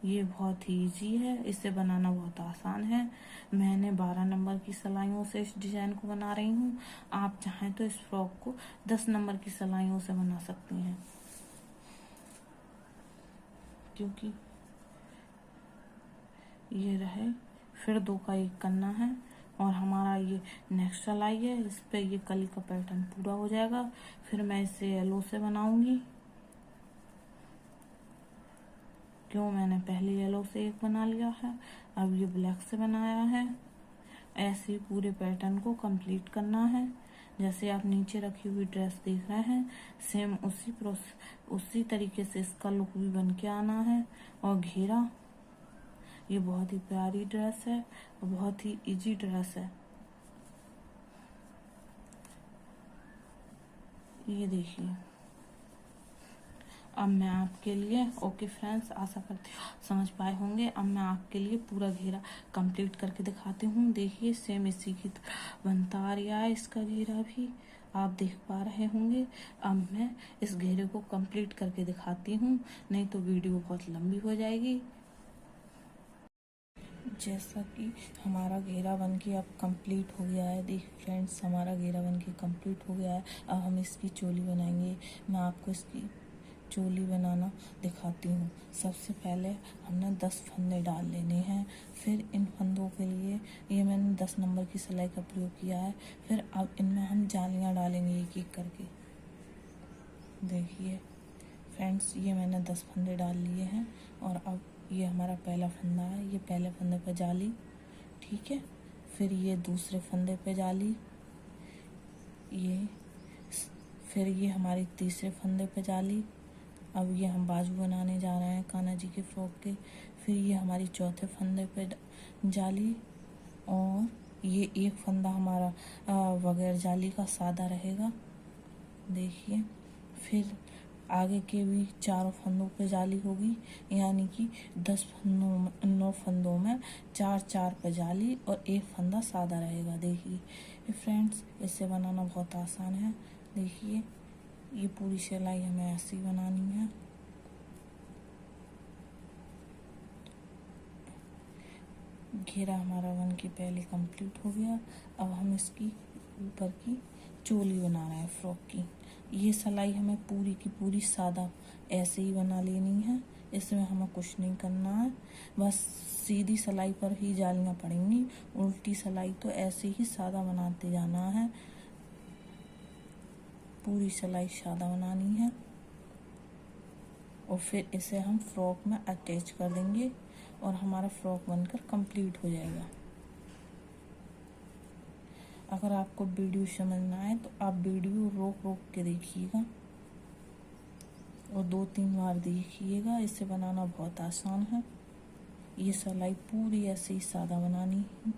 ये बहुत ही इजी है, इसे बनाना बहुत आसान है। मैंने 12 नंबर की सिलाइयों से इस डिजाइन को बना रही हूँ। आप चाहें तो इस फ्रॉक को 10 नंबर की सिलाइयों से बना सकती हैं, क्योंकि ये रहे। फिर 2 का 1 करना है और हमारा ये नेक्स्ट सिलाई है, इस पे ये कली का पैटर्न पूरा हो जाएगा। फिर मैं इसे येलो से बनाऊंगी, क्यों मैंने पहले येलो से 1 बना लिया है, अब ये ब्लैक से बनाया है। ऐसे ही पूरे पैटर्न को कंप्लीट करना है। जैसे आप नीचे रखी हुई ड्रेस देख रहे हैं, सेम उसी तरीके से इसका लुक भी बन के आना है। और घेरा, ये बहुत ही प्यारी ड्रेस है और बहुत ही इजी ड्रेस है। ये देखिए अब मैं आपके लिए, ओके फ्रेंड्स, आशा करती हूँ समझ पाए होंगे। अब मैं आपके लिए पूरा घेरा कंप्लीट करके दिखाती हूँ। देखिए सेम इसी की तरह बनता आ रहा है, इसका घेरा भी आप देख पा रहे होंगे। अब मैं इस घेरे को कंप्लीट करके दिखाती हूँ, नहीं तो वीडियो बहुत लंबी हो जाएगी। जैसा कि हमारा घेरा बनके अब कंप्लीट हो गया है। देख फ्रेंड्स हमारा घेरा बनके कंप्लीट हो गया है। अब हम इसकी चोली बनाएंगे। मैं आपको इसकी चोली बनाना दिखाती हूँ। सबसे पहले हमने 10 फंदे डाल लेने हैं। फिर इन फंदों के लिए ये मैंने 10 नंबर की सिलाई का प्रयोग किया है। फिर अब इनमें हम जालियाँ डालेंगे एक एक करके। देखिए फ्रेंड्स ये मैंने 10 फंदे डाल लिए हैं और अब ये हमारा पहला फंदा है, ये पहले फंदे पे जाली, ठीक है। फिर ये दूसरे फंदे पे जाली, ये फिर ये हमारी तीसरे फंदे पे जाली। अब ये हम बाजू बनाने जा रहे हैं कान्हा जी के फ्रॉक के। फिर ये हमारी चौथे फंदे पे जाली और ये एक फंदा हमारा बगैर जाली का सादा रहेगा। देखिए फिर आगे के भी 4 फंदों पे जाली होगी, यानी कि 10 फंदों 9 फंदों में 4 पे जाली और एक फंदा सादा रहेगा। देखिए फ्रेंड्स इसे बनाना बहुत आसान है। देखिए ये पूरी सिलाई हमें ऐसी बनानी है। घेरा हमारा बन के पहले कंप्लीट हो गया। अब हम इसकी ऊपर की चोली बना रहे हैं फ्रॉक की। ये सिलाई हमें पूरी की पूरी सादा ऐसे ही बना लेनी है, इसमें हमें कुछ नहीं करना है, बस सीधी सिलाई पर ही जालियाँ पड़ेंगी। उल्टी सिलाई तो ऐसे ही सादा बनाते जाना है, पूरी सिलाई सादा बनानी है और फिर इसे हम फ्रॉक में अटैच कर देंगे और हमारा फ्रॉक बनकर कंप्लीट हो जाएगा। अगर आपको वीडियो समझ ना आए तो आप वीडियो रोक रोक के देखिएगा और 2-3 बार देखिएगा। इसे बनाना बहुत आसान है। ये सिलाई पूरी ऐसे ही सादा बनानी है।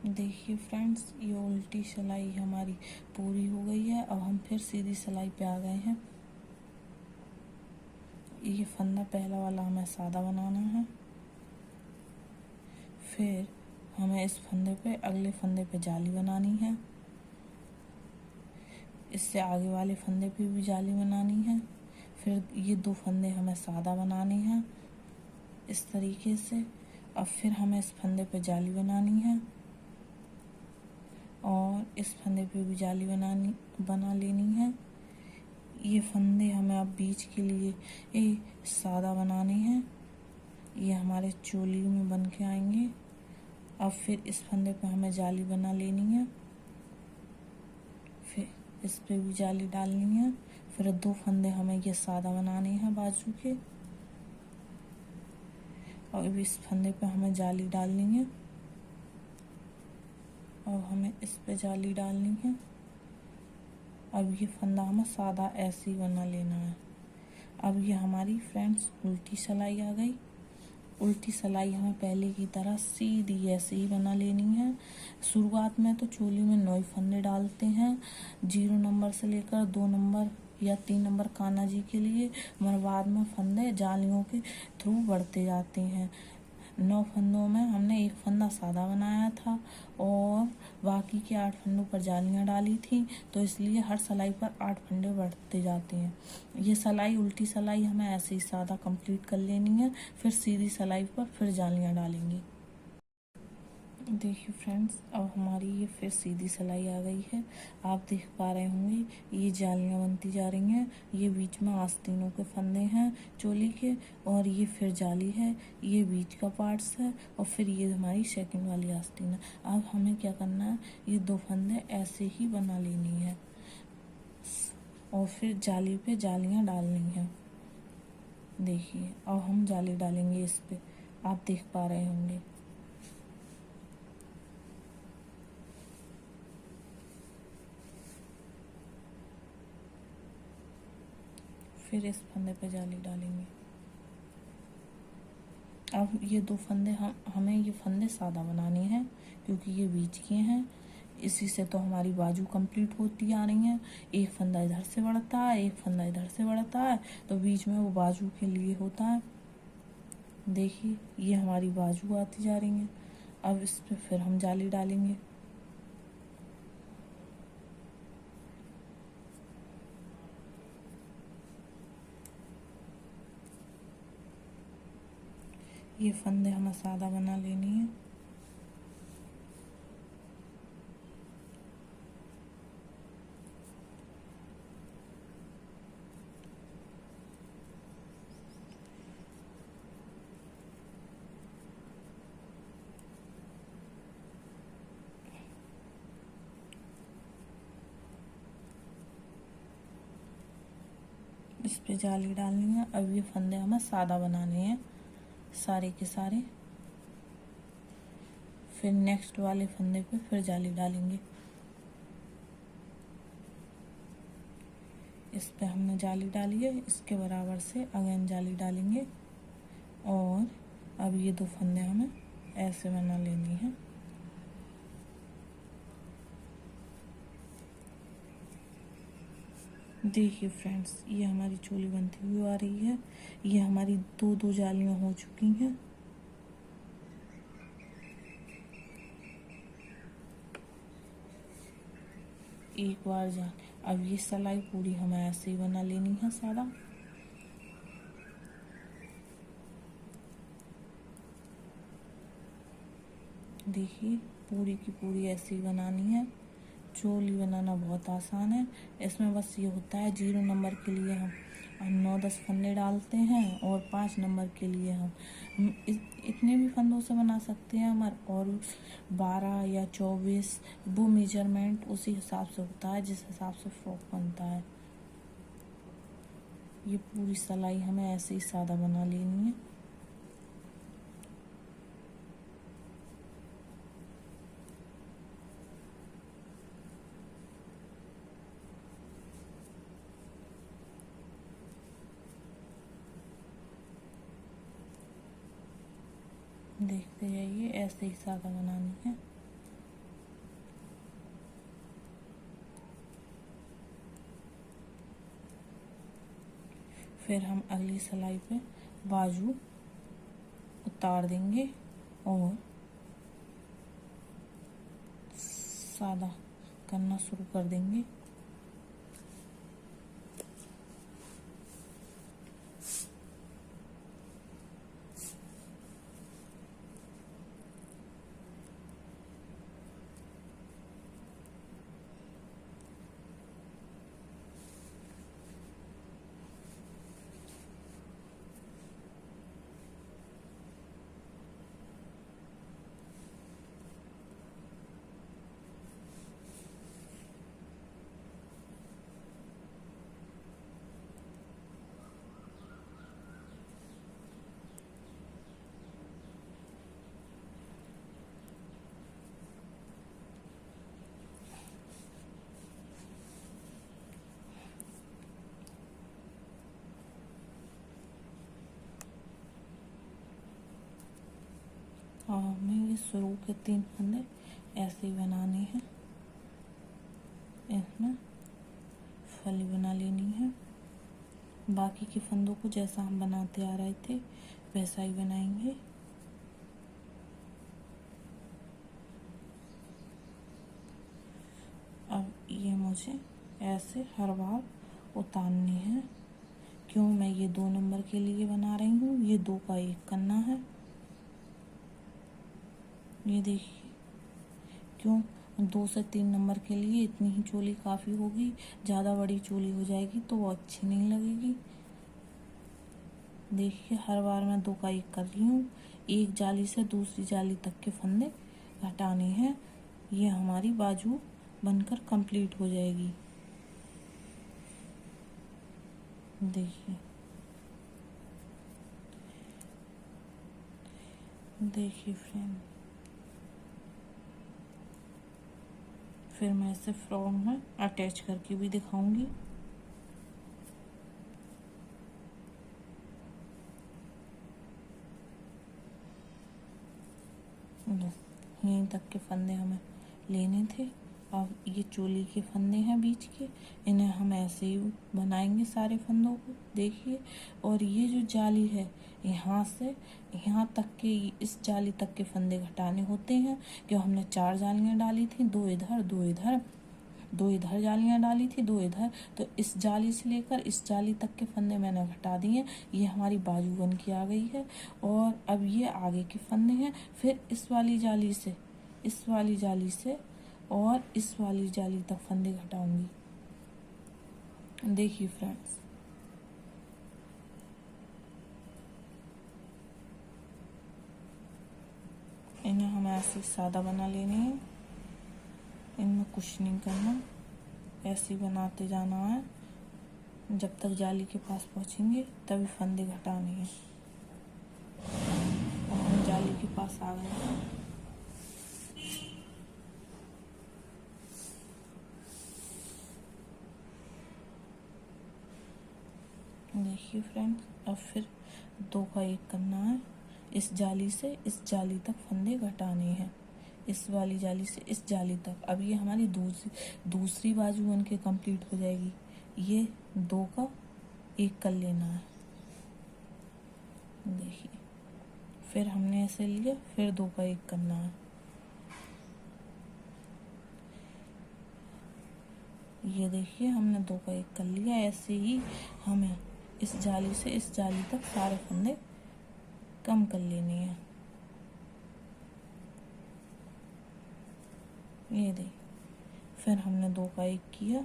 देखिए फ्रेंड्स, ये उल्टी सिलाई हमारी पूरी हो गई है। अब हम फिर सीधी सिलाई पे आ गए हैं। ये फंदा पहला वाला हमें सादा बनाना है, फिर हमें इस फंदे पे अगले फंदे पे जाली बनानी है, इससे आगे वाले फंदे पे भी जाली बनानी है, फिर ये 2 फंदे हमें सादा बनाने हैं इस तरीके से। अब फिर हमें इस फंदे पे जाली बनानी है और इस फंदे पे भी जाली बना लेनी है। ये फंदे हमें अब बीच के लिए सादा बनाने हैं, ये हमारे चोली में बन के आएंगे। अब फिर इस फंदे पे हमें जाली बना लेनी है, फिर इस पे भी जाली डालनी है, फिर 2 फंदे हमें ये सादा बनाने हैं बाजू के और इस फंदे पे हमें जाली डालनी है और हमें इस पे जाली डालनी है। अब ये फंदा हमें सादा ऐसे ही बना लेना है। अब ये हमारी फ्रेंड्स उल्टी सिलाई आ गई। उल्टी सिलाई हमें पहले की तरह सीधी ऐसे ही बना लेनी है। शुरुआत में तो चोली में 9 फंदे डालते हैं, 0 नंबर से लेकर 2 नंबर या 3 नंबर कान्हा जी के लिए, मगर बाद में फंदे जालियों के थ्रू बढ़ते जाते हैं। 9 फंदों में हमने 1 फंदा सादा बनाया था और बाकी के 8 फंदों पर जालियां डाली थी, तो इसलिए हर सिलाई पर 8 फंदे बढ़ते जाते हैं। ये सिलाई उल्टी सिलाई हमें ऐसे ही सादा कंप्लीट कर लेनी है, फिर सीधी सिलाई पर फिर जालियां डालेंगे। देखिए फ्रेंड्स, अब हमारी ये फिर सीधी सिलाई आ गई है। आप देख पा रहे होंगे ये जालियां बनती जा रही हैं। ये बीच में आस्तीनों के फंदे हैं चोली के और ये फिर जाली है, ये बीच का पार्ट्स है और फिर ये हमारी सेकंड वाली आस्तीन है। अब हमें क्या करना है, ये 2 फंदे ऐसे ही बना लेनी है और फिर जाली पे जालियां डालनी है। देखिए अब हम जाली डालेंगे इस पे, आप देख पा रहे होंगे। फिर इस फंदे पे जाली डालेंगे। अब ये 2 फंदे हमें ये फंदे सादा बनाने हैं क्योंकि ये बीच के हैं। इसी से तो हमारी बाजू कंप्लीट होती आ रही है। एक फंदा इधर से बढ़ता है, एक फंदा इधर से बढ़ता है, तो बीच में वो बाजू के लिए होता है। देखिए ये हमारी बाजू आती जा रही है। अब इस पे फिर हम जाली डालेंगे। ये फंदे हमें सादा बना लेनी है। इस पे जाली डालनी है। अब ये फंदे हमें सादा बनाने हैं सारे के सारे। फिर नेक्स्ट वाले फंदे पे फिर जाली डालेंगे। इस पे हमने जाली डाली है, इसके बराबर से अगेन जाली डालेंगे और अब ये 2 फंदे हमें ऐसे बना लेनी है। देखिए फ्रेंड्स, ये हमारी चोली बनती हुई आ रही है। ये हमारी 2-2 जालियां हो चुकी हैं। एक बार अब ये सिलाई पूरी हमें ऐसे ही बना लेनी है सादा। देखिए पूरी की पूरी ऐसे ही बनानी है। चोली बनाना बहुत आसान है। इसमें बस ये होता है 0 नंबर के लिए हम 9-10 फंदे डालते हैं और 5 नंबर के लिए हम इतने भी फंदों से बना सकते हैं हम, और 12 या 24 वो मेजरमेंट उसी हिसाब से होता है जिस हिसाब से फ्रॉक बनता है। ये पूरी सिलाई हमें ऐसे ही सादा बना लेनी है। देखते जाइए, ऐसे ही सादा बनानी है। फिर हम अगली सिलाई पे बाजू उतार देंगे और सादा करना शुरू कर देंगे। और हमें ये शुरू के 3 फंदे ऐसे ही बनाने हैं। इसमें फली बना लेनी है। बाकी के फंदों को जैसा हम बनाते आ रहे थे वैसा ही बनाएंगे। अब ये मुझे ऐसे हर बार उतारनी है। क्यों मैं ये 2 नंबर के लिए बना रही हूँ, ये 2 का 1 करना है। ये देखिए, क्यों 2 से 3 नंबर के लिए इतनी ही चोली काफ़ी होगी। ज़्यादा बड़ी चोली हो जाएगी तो वो अच्छी नहीं लगेगी। देखिए हर बार मैं 2 का 1 कर रही हूँ। एक जाली से दूसरी जाली तक के फंदे घटाने हैं। ये हमारी बाजू बनकर कंप्लीट हो जाएगी। देखिए देखिए फ्रेंड, फिर मैं इसे फ्रॉक में अटैच करके भी दिखाऊंगी। यहीं तक के फंदे हमें लेने थे। अब ये चोली के फंदे हैं बीच के, इन्हें हम ऐसे ही बनाएंगे सारे फंदों को। देखिए, और ये जो जाली है यहाँ से यहाँ तक के, इस जाली तक के फंदे घटाने होते हैं। जो हमने 4 जालियाँ डाली थी, 2 इधर 2 इधर, 2 इधर जालियाँ डाली थी, 2 इधर, तो इस जाली से लेकर इस जाली तक के फंदे मैंने घटा दिए। ये हमारी बाजू बन के आ गई है। और अब ये आगे के फंदे हैं। फिर इस वाली जाली से, इस वाली जाली से और इस वाली जाली तक फंदे घटाऊंगी। देखिए फ्रेंड्स, इन्हें हमें ऐसे सादा बना लेने हैं। इनमें कुछ नहीं करना, ऐसे ही बनाते जाना है। जब तक जाली के पास पहुंचेंगे तभी फंदे घटाने हैं। और हम जाली के पास आ गए हैं। देखिए फ्रेंड्स, अब फिर 2 का 1 करना है। इस जाली से इस जाली तक फंदे घटाने हैं, इस वाली जाली से इस जाली तक। अब ये हमारी दूसरी बाजू बन के कंप्लीट हो जाएगी। ये 2 का 1 कर लेना है। देखिए, फिर हमने ऐसे लिया, फिर 2 का 1 करना है। ये देखिए हमने 2 का 1 कर लिया। ऐसे ही हमें इस जाली से इस जाली तक सारे फंदे कम कर लेने हैं। ये देखिए, फिर हमने 2 का 1 किया,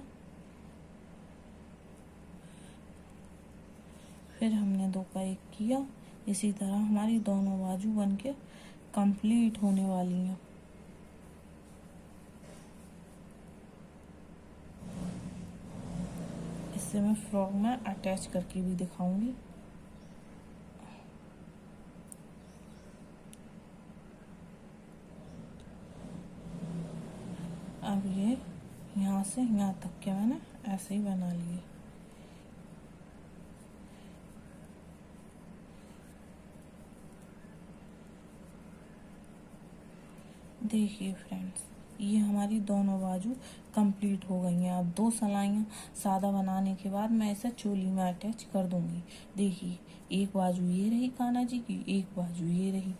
फिर हमने 2 का 1 किया। इसी तरह हमारी दोनों बाजू बनके कंप्लीट होने वाली हैं। इससे मैं फ्रॉक में अटैच करके भी दिखाऊंगी। अब ये यहाँ से यहाँ तक के मैंने ऐसे ही बना लिए। देखिए फ्रेंड्स, ये हमारी दोनों बाजू कंप्लीट हो गई हैं। अब 2 सिलाइयाँ सादा बनाने के बाद मैं इसे चोली में अटैच कर दूंगी। देखिए, एक बाजू ये रही कान्हा जी की, एक बाजू ये रही।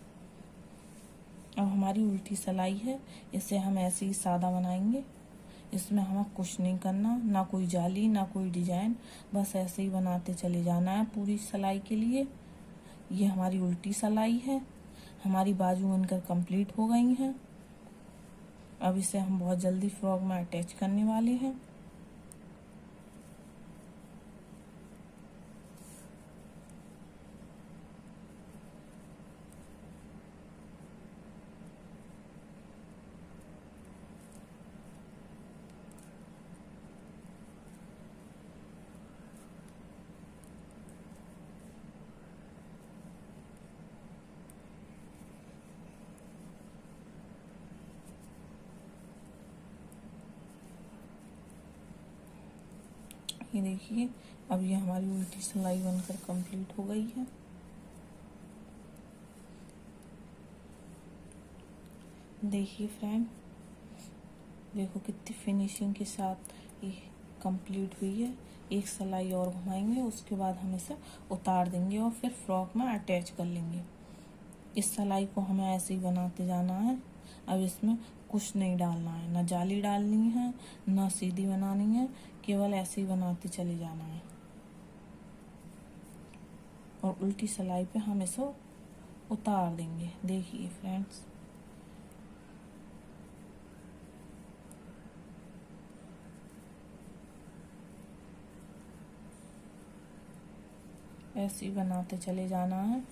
अब हमारी उल्टी सिलाई है, इसे हम ऐसे ही सादा बनाएंगे। इसमें हमें कुछ नहीं करना, ना कोई जाली ना कोई डिजाइन, बस ऐसे ही बनाते चले जाना है पूरी सिलाई के लिए। ये हमारी उल्टी सिलाई है। हमारी बाजू बनकर कंप्लीट हो गई हैं। अब इसे हम बहुत जल्दी फ्रॉक में अटैच करने वाले हैं। ये देखिए, अब ये हमारी उल्टी सिलाई बनकर कंप्लीट हो गई है। देखिए फ्रेंड, देखो कितनी फिनिशिंग के साथ ये कंप्लीट हुई है। एक सिलाई और घुमाएंगे, उसके बाद हम इसे उतार देंगे और फिर फ्रॉक में अटैच कर लेंगे। इस सिलाई को हमें ऐसे ही बनाते जाना है। अब इसमें कुछ नहीं डालना है, ना जाली डालनी है ना सीधी बनानी है, केवल ऐसे ही बनाते चले जाना है। और उल्टी सिलाई पे हम इसे उतार देंगे। देखिए फ्रेंड्स, ऐसे ही बनाते चले जाना है।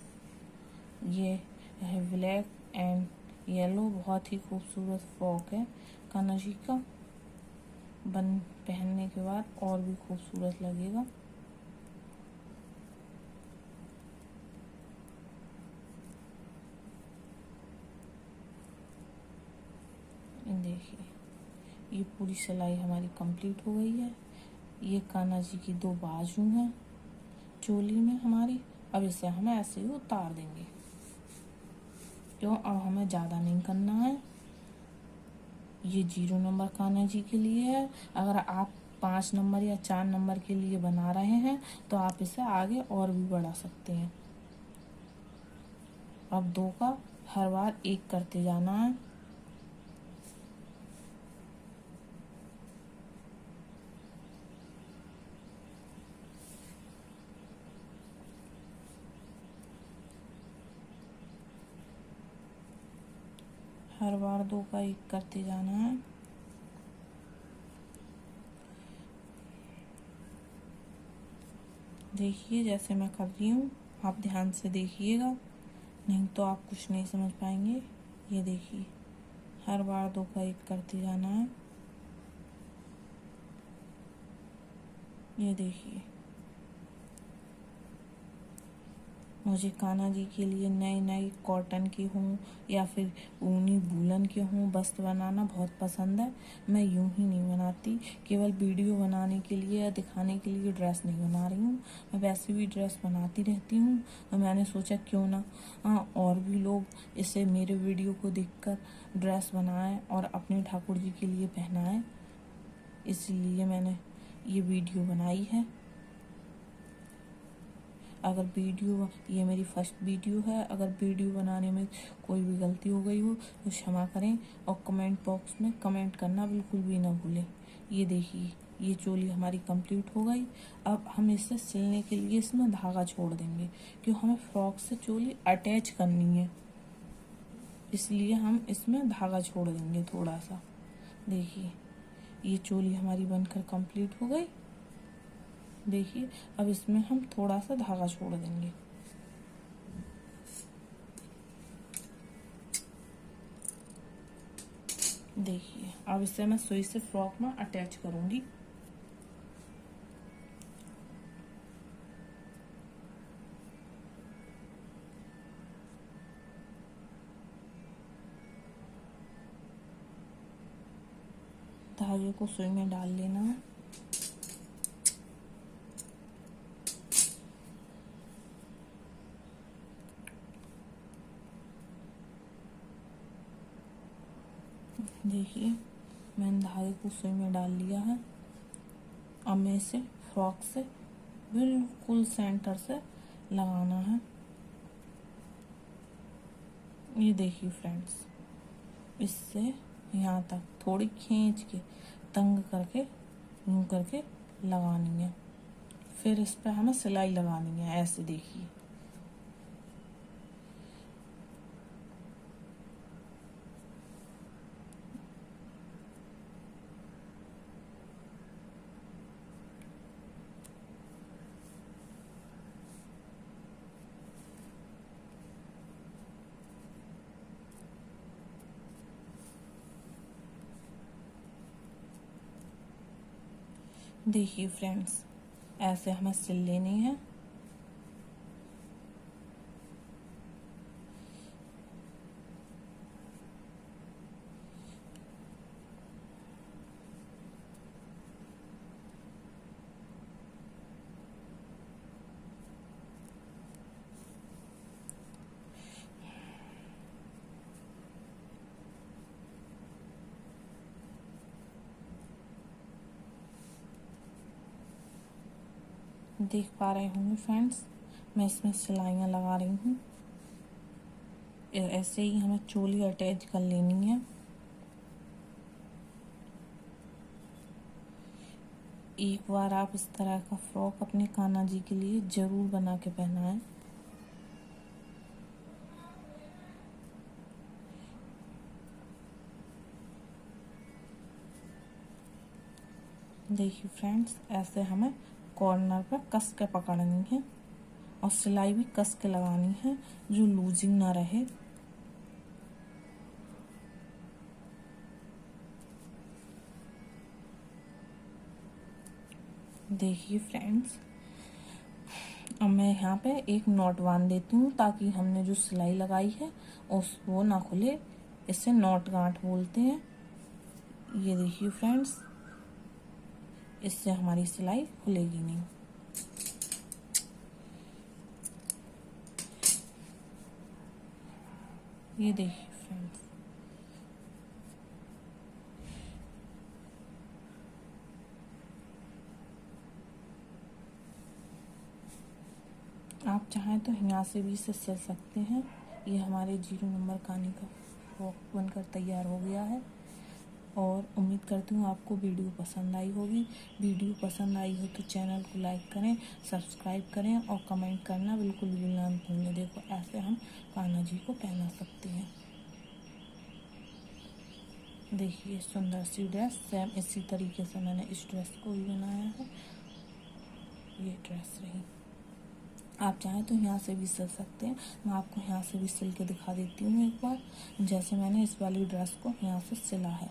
ये है ब्लैक एंड येलो, बहुत ही खूबसूरत फ्रॉक है कान्हा जी का। पहनने के बाद और भी खूबसूरत लगेगा। देखिए, ये पूरी सिलाई हमारी कंप्लीट हो गई है। ये कान्हा जी की 2 बाजू हैं चोली में हमारी। अब इसे हम ऐसे ही उतार देंगे। क्यों, अब हमें ज़्यादा नहीं करना है। ये 0 नंबर कान्हा जी के लिए है। अगर आप 5 नंबर या 4 नंबर के लिए बना रहे हैं तो आप इसे आगे और भी बढ़ा सकते हैं। अब 2 का हर बार 1 करते जाना है। हर बार 2 का 1 करते जाना है। देखिए, जैसे मैं कर रही हूँ आप ध्यान से देखिएगा, नहीं तो आप कुछ नहीं समझ पाएंगे। ये देखिए, हर बार 2 का 1 करते जाना है। ये देखिए, मुझे कान्हा जी के लिए नई नई कॉटन की हूँ या फिर ऊनी वूलन के हूँ वस्त्र बनाना बहुत पसंद है। मैं यूं ही नहीं बनाती, केवल वीडियो बनाने के लिए या दिखाने के लिए ड्रेस नहीं बना रही हूँ। मैं वैसे भी ड्रेस बनाती रहती हूँ। तो मैंने सोचा क्यों ना और भी लोग इसे मेरे वीडियो को देखकर ड्रेस बनाएं और अपने ठाकुर जी के लिए पहनाएं, इसलिए मैंने ये वीडियो बनाई है। अगर वीडियो, ये मेरी फर्स्ट वीडियो है, अगर वीडियो बनाने में कोई भी गलती हो गई हो तो क्षमा करें और कमेंट बॉक्स में कमेंट करना बिल्कुल भी ना भूलें। ये देखिए, ये चोली हमारी कंप्लीट हो गई। अब हम इसे सिलने के लिए इसमें धागा छोड़ देंगे, क्यों हमें फ्रॉक से चोली अटैच करनी है, इसलिए हम इसमें धागा छोड़ देंगे थोड़ा सा। देखिए ये चोली हमारी बनकर कंप्लीट हो गई। देखिए अब इसमें हम थोड़ा सा धागा छोड़ देंगे। देखिए अब इसे मैं सुई से फ्रॉक में अटैच करूंगी। धागे को सुई में डाल लेना है। देखिए मैंने धागे को सुई में डाल लिया है। अब मैं इसे फ्रॉक से बिल्कुल सेंटर से लगाना है। ये देखिए फ्रेंड्स, इससे यहाँ तक थोड़ी खींच के तंग करके यूं करके लगानी है। फिर इस पर हमें सिलाई लगानी है, ऐसे देखिए। देखिए फ्रेंड्स, ऐसे हमें सिल लेनी है। देख पा रहे होंगे फ्रेंड्स, मैं इसमें सिलाइयाँ लगा रही हूँ। ऐसे ही हमें चोली अटैच कर लेनी है। एक बार आप इस तरह का फ्रॉक अपने कान्हा जी के लिए जरूर बना के पहनाएं। देखिए फ्रेंड्स, ऐसे हमें कॉर्नर पर कस के पकड़नी है और सिलाई भी कस के लगानी है, जो लूजिंग ना रहे। देखिए फ्रेंड्स, अब मैं यहाँ पे एक नॉट बांध देती हूँ, ताकि हमने जो सिलाई लगाई है वो ना खुले। इसे नॉट गांठ बोलते हैं। ये देखिए फ्रेंड्स, इससे हमारी सिलाई खुलेगी नहीं। ये देखिए फ्रेंड्स, आप चाहें तो यहाँ से भी इसे सिल सकते हैं। ये हमारे 0 नंबर कानी का फ्रॉक बनकर तैयार हो गया है और उम्मीद करती हूँ आपको वीडियो पसंद आई होगी। वीडियो पसंद आई हो तो चैनल को लाइक करें, सब्सक्राइब करें और कमेंट करना बिल्कुल भी ना भूलें। देखो ऐसे हम कान्हा जी को पहना सकते हैं। देखिए सुंदर सी ड्रेस, सेम इसी तरीके से मैंने इस ड्रेस को भी बनाया है। ये ड्रेस रही। आप चाहें तो यहाँ से भी सिल सकते हैं। मैं आपको यहाँ से भी सिल के दिखा देती हूँ एक बार, जैसे मैंने इस वाली ड्रेस को यहाँ से सिला है।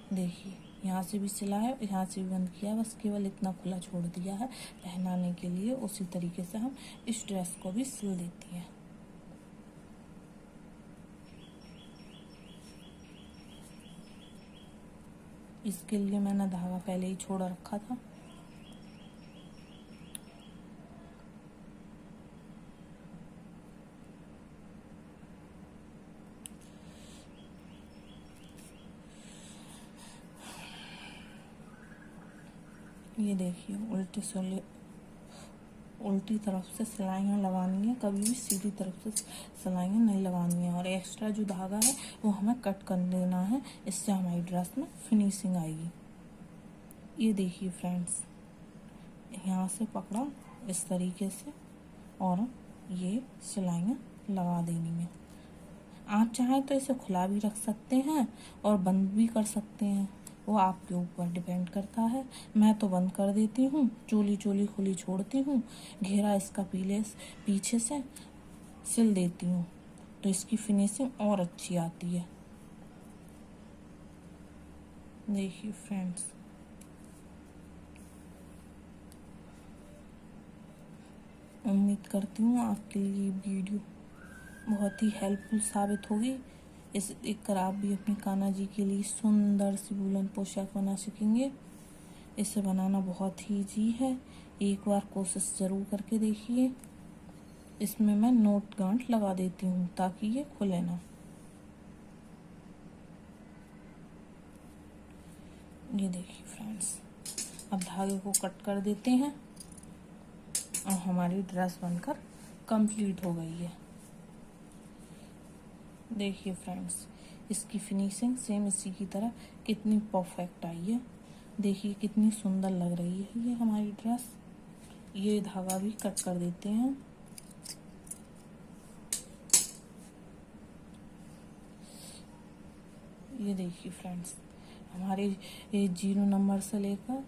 देखिए यहाँ से भी सिला है, यहाँ से भी बंद किया, बस केवल इतना खुला छोड़ दिया है पहनाने के लिए। उसी तरीके से हम इस ड्रेस को भी सिल देती हैं। इसके लिए मैंने धागा पहले ही छोड़ रखा था। ये देखिए उल्टी तरफ से सिलाइयाँ लगानी है, कभी भी सीधी तरफ से सिलाइयाँ नहीं लगानी है। और एक्स्ट्रा जो धागा है वो हमें कट कर देना है, इससे हमारी ड्रेस में फिनिशिंग आएगी। ये देखिए फ्रेंड्स, यहाँ से पकड़ा इस तरीके से और ये सिलाइयाँ लगा देनी है। आप चाहें तो इसे खुला भी रख सकते हैं और बंद भी कर सकते हैं, वो आपके ऊपर डिपेंड करता है। मैं तो बंद कर देती हूँ, चोली खुली छोड़ती हूँ, घेरा इसका पीछे से सिल देती हूँ, तो इसकी फिनिशिंग और अच्छी आती है। देखिए फ्रेंड्स, उम्मीद करती हूँ आपके लिए वीडियो बहुत ही हेल्पफुल साबित होगी। इसे देखकर आप भी अपनी कान्हा जी के लिए सुंदर सी वूलन पोशाक बना सकेंगे। इसे बनाना बहुत ही ईजी है, एक बार कोशिश ज़रूर करके देखिए। इसमें मैं नोट गांठ लगा देती हूँ ताकि ये खुले ना। ये देखिए फ्रेंड्स, अब धागे को कट कर देते हैं और हमारी ड्रेस बनकर कंप्लीट हो गई है। देखिए फ्रेंड्स, इसकी फिनिशिंग सेम इसी की तरह कितनी परफेक्ट आई है। देखिए कितनी सुंदर लग रही है ये हमारी ड्रेस। ये धागा भी कट कर देते हैं। ये देखिए फ्रेंड्स, हमारे 0 नंबर से लेकर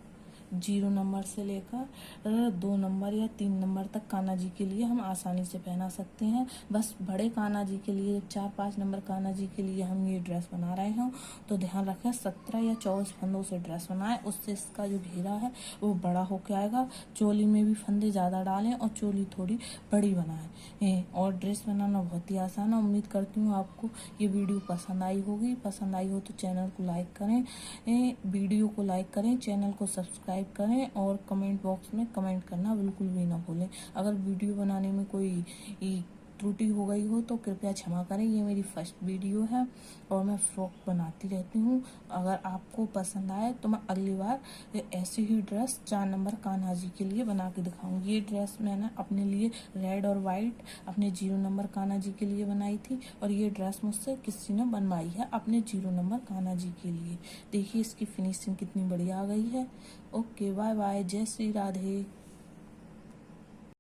2 नंबर या 3 नंबर तक कान्हा जी के लिए हम आसानी से पहना सकते हैं। बस बड़े कान्हा जी के लिए, 4-5 नंबर कान्हा जी के लिए हम ये ड्रेस बना रहे हैं, तो ध्यान रखें 17 या 24 फंदों से ड्रेस बनाएं, उससे इसका जो घेरा है वो बड़ा होकर आएगा। चोली में भी फंदे ज़्यादा डालें और चोली थोड़ी बड़ी बनाएं, और ड्रेस बनाना बहुत ही आसान है। उम्मीद करती हूँ आपको ये वीडियो पसंद आई होगी। पसंद आई हो तो चैनल को लाइक करें, वीडियो को लाइक करें, चैनल को सब्सक्राइब करें और कमेंट बॉक्स में कमेंट करना बिल्कुल भी ना भूलें। अगर वीडियो बनाने में कोई त्रुटि हो गई हो तो कृपया क्षमा करें। ये मेरी फर्स्ट वीडियो है और मैं फ्रॉक बनाती रहती हूँ। अगर आपको पसंद आए तो मैं अगली बार ऐसी ही ड्रेस 4 नंबर कान्हा जी के लिए बना के दिखाऊंगी। ये ड्रेस मैंने अपने लिए रेड और वाइट अपने 0 नंबर कान्हा जी के लिए बनाई थी, और ये ड्रेस मुझसे किसी ने बनवाई है अपने 0 नंबर कान्हा जी के लिए। देखिए इसकी फिनिशिंग कितनी बढ़िया आ गई है। ओके, बाय बाय, जय श्री राधे।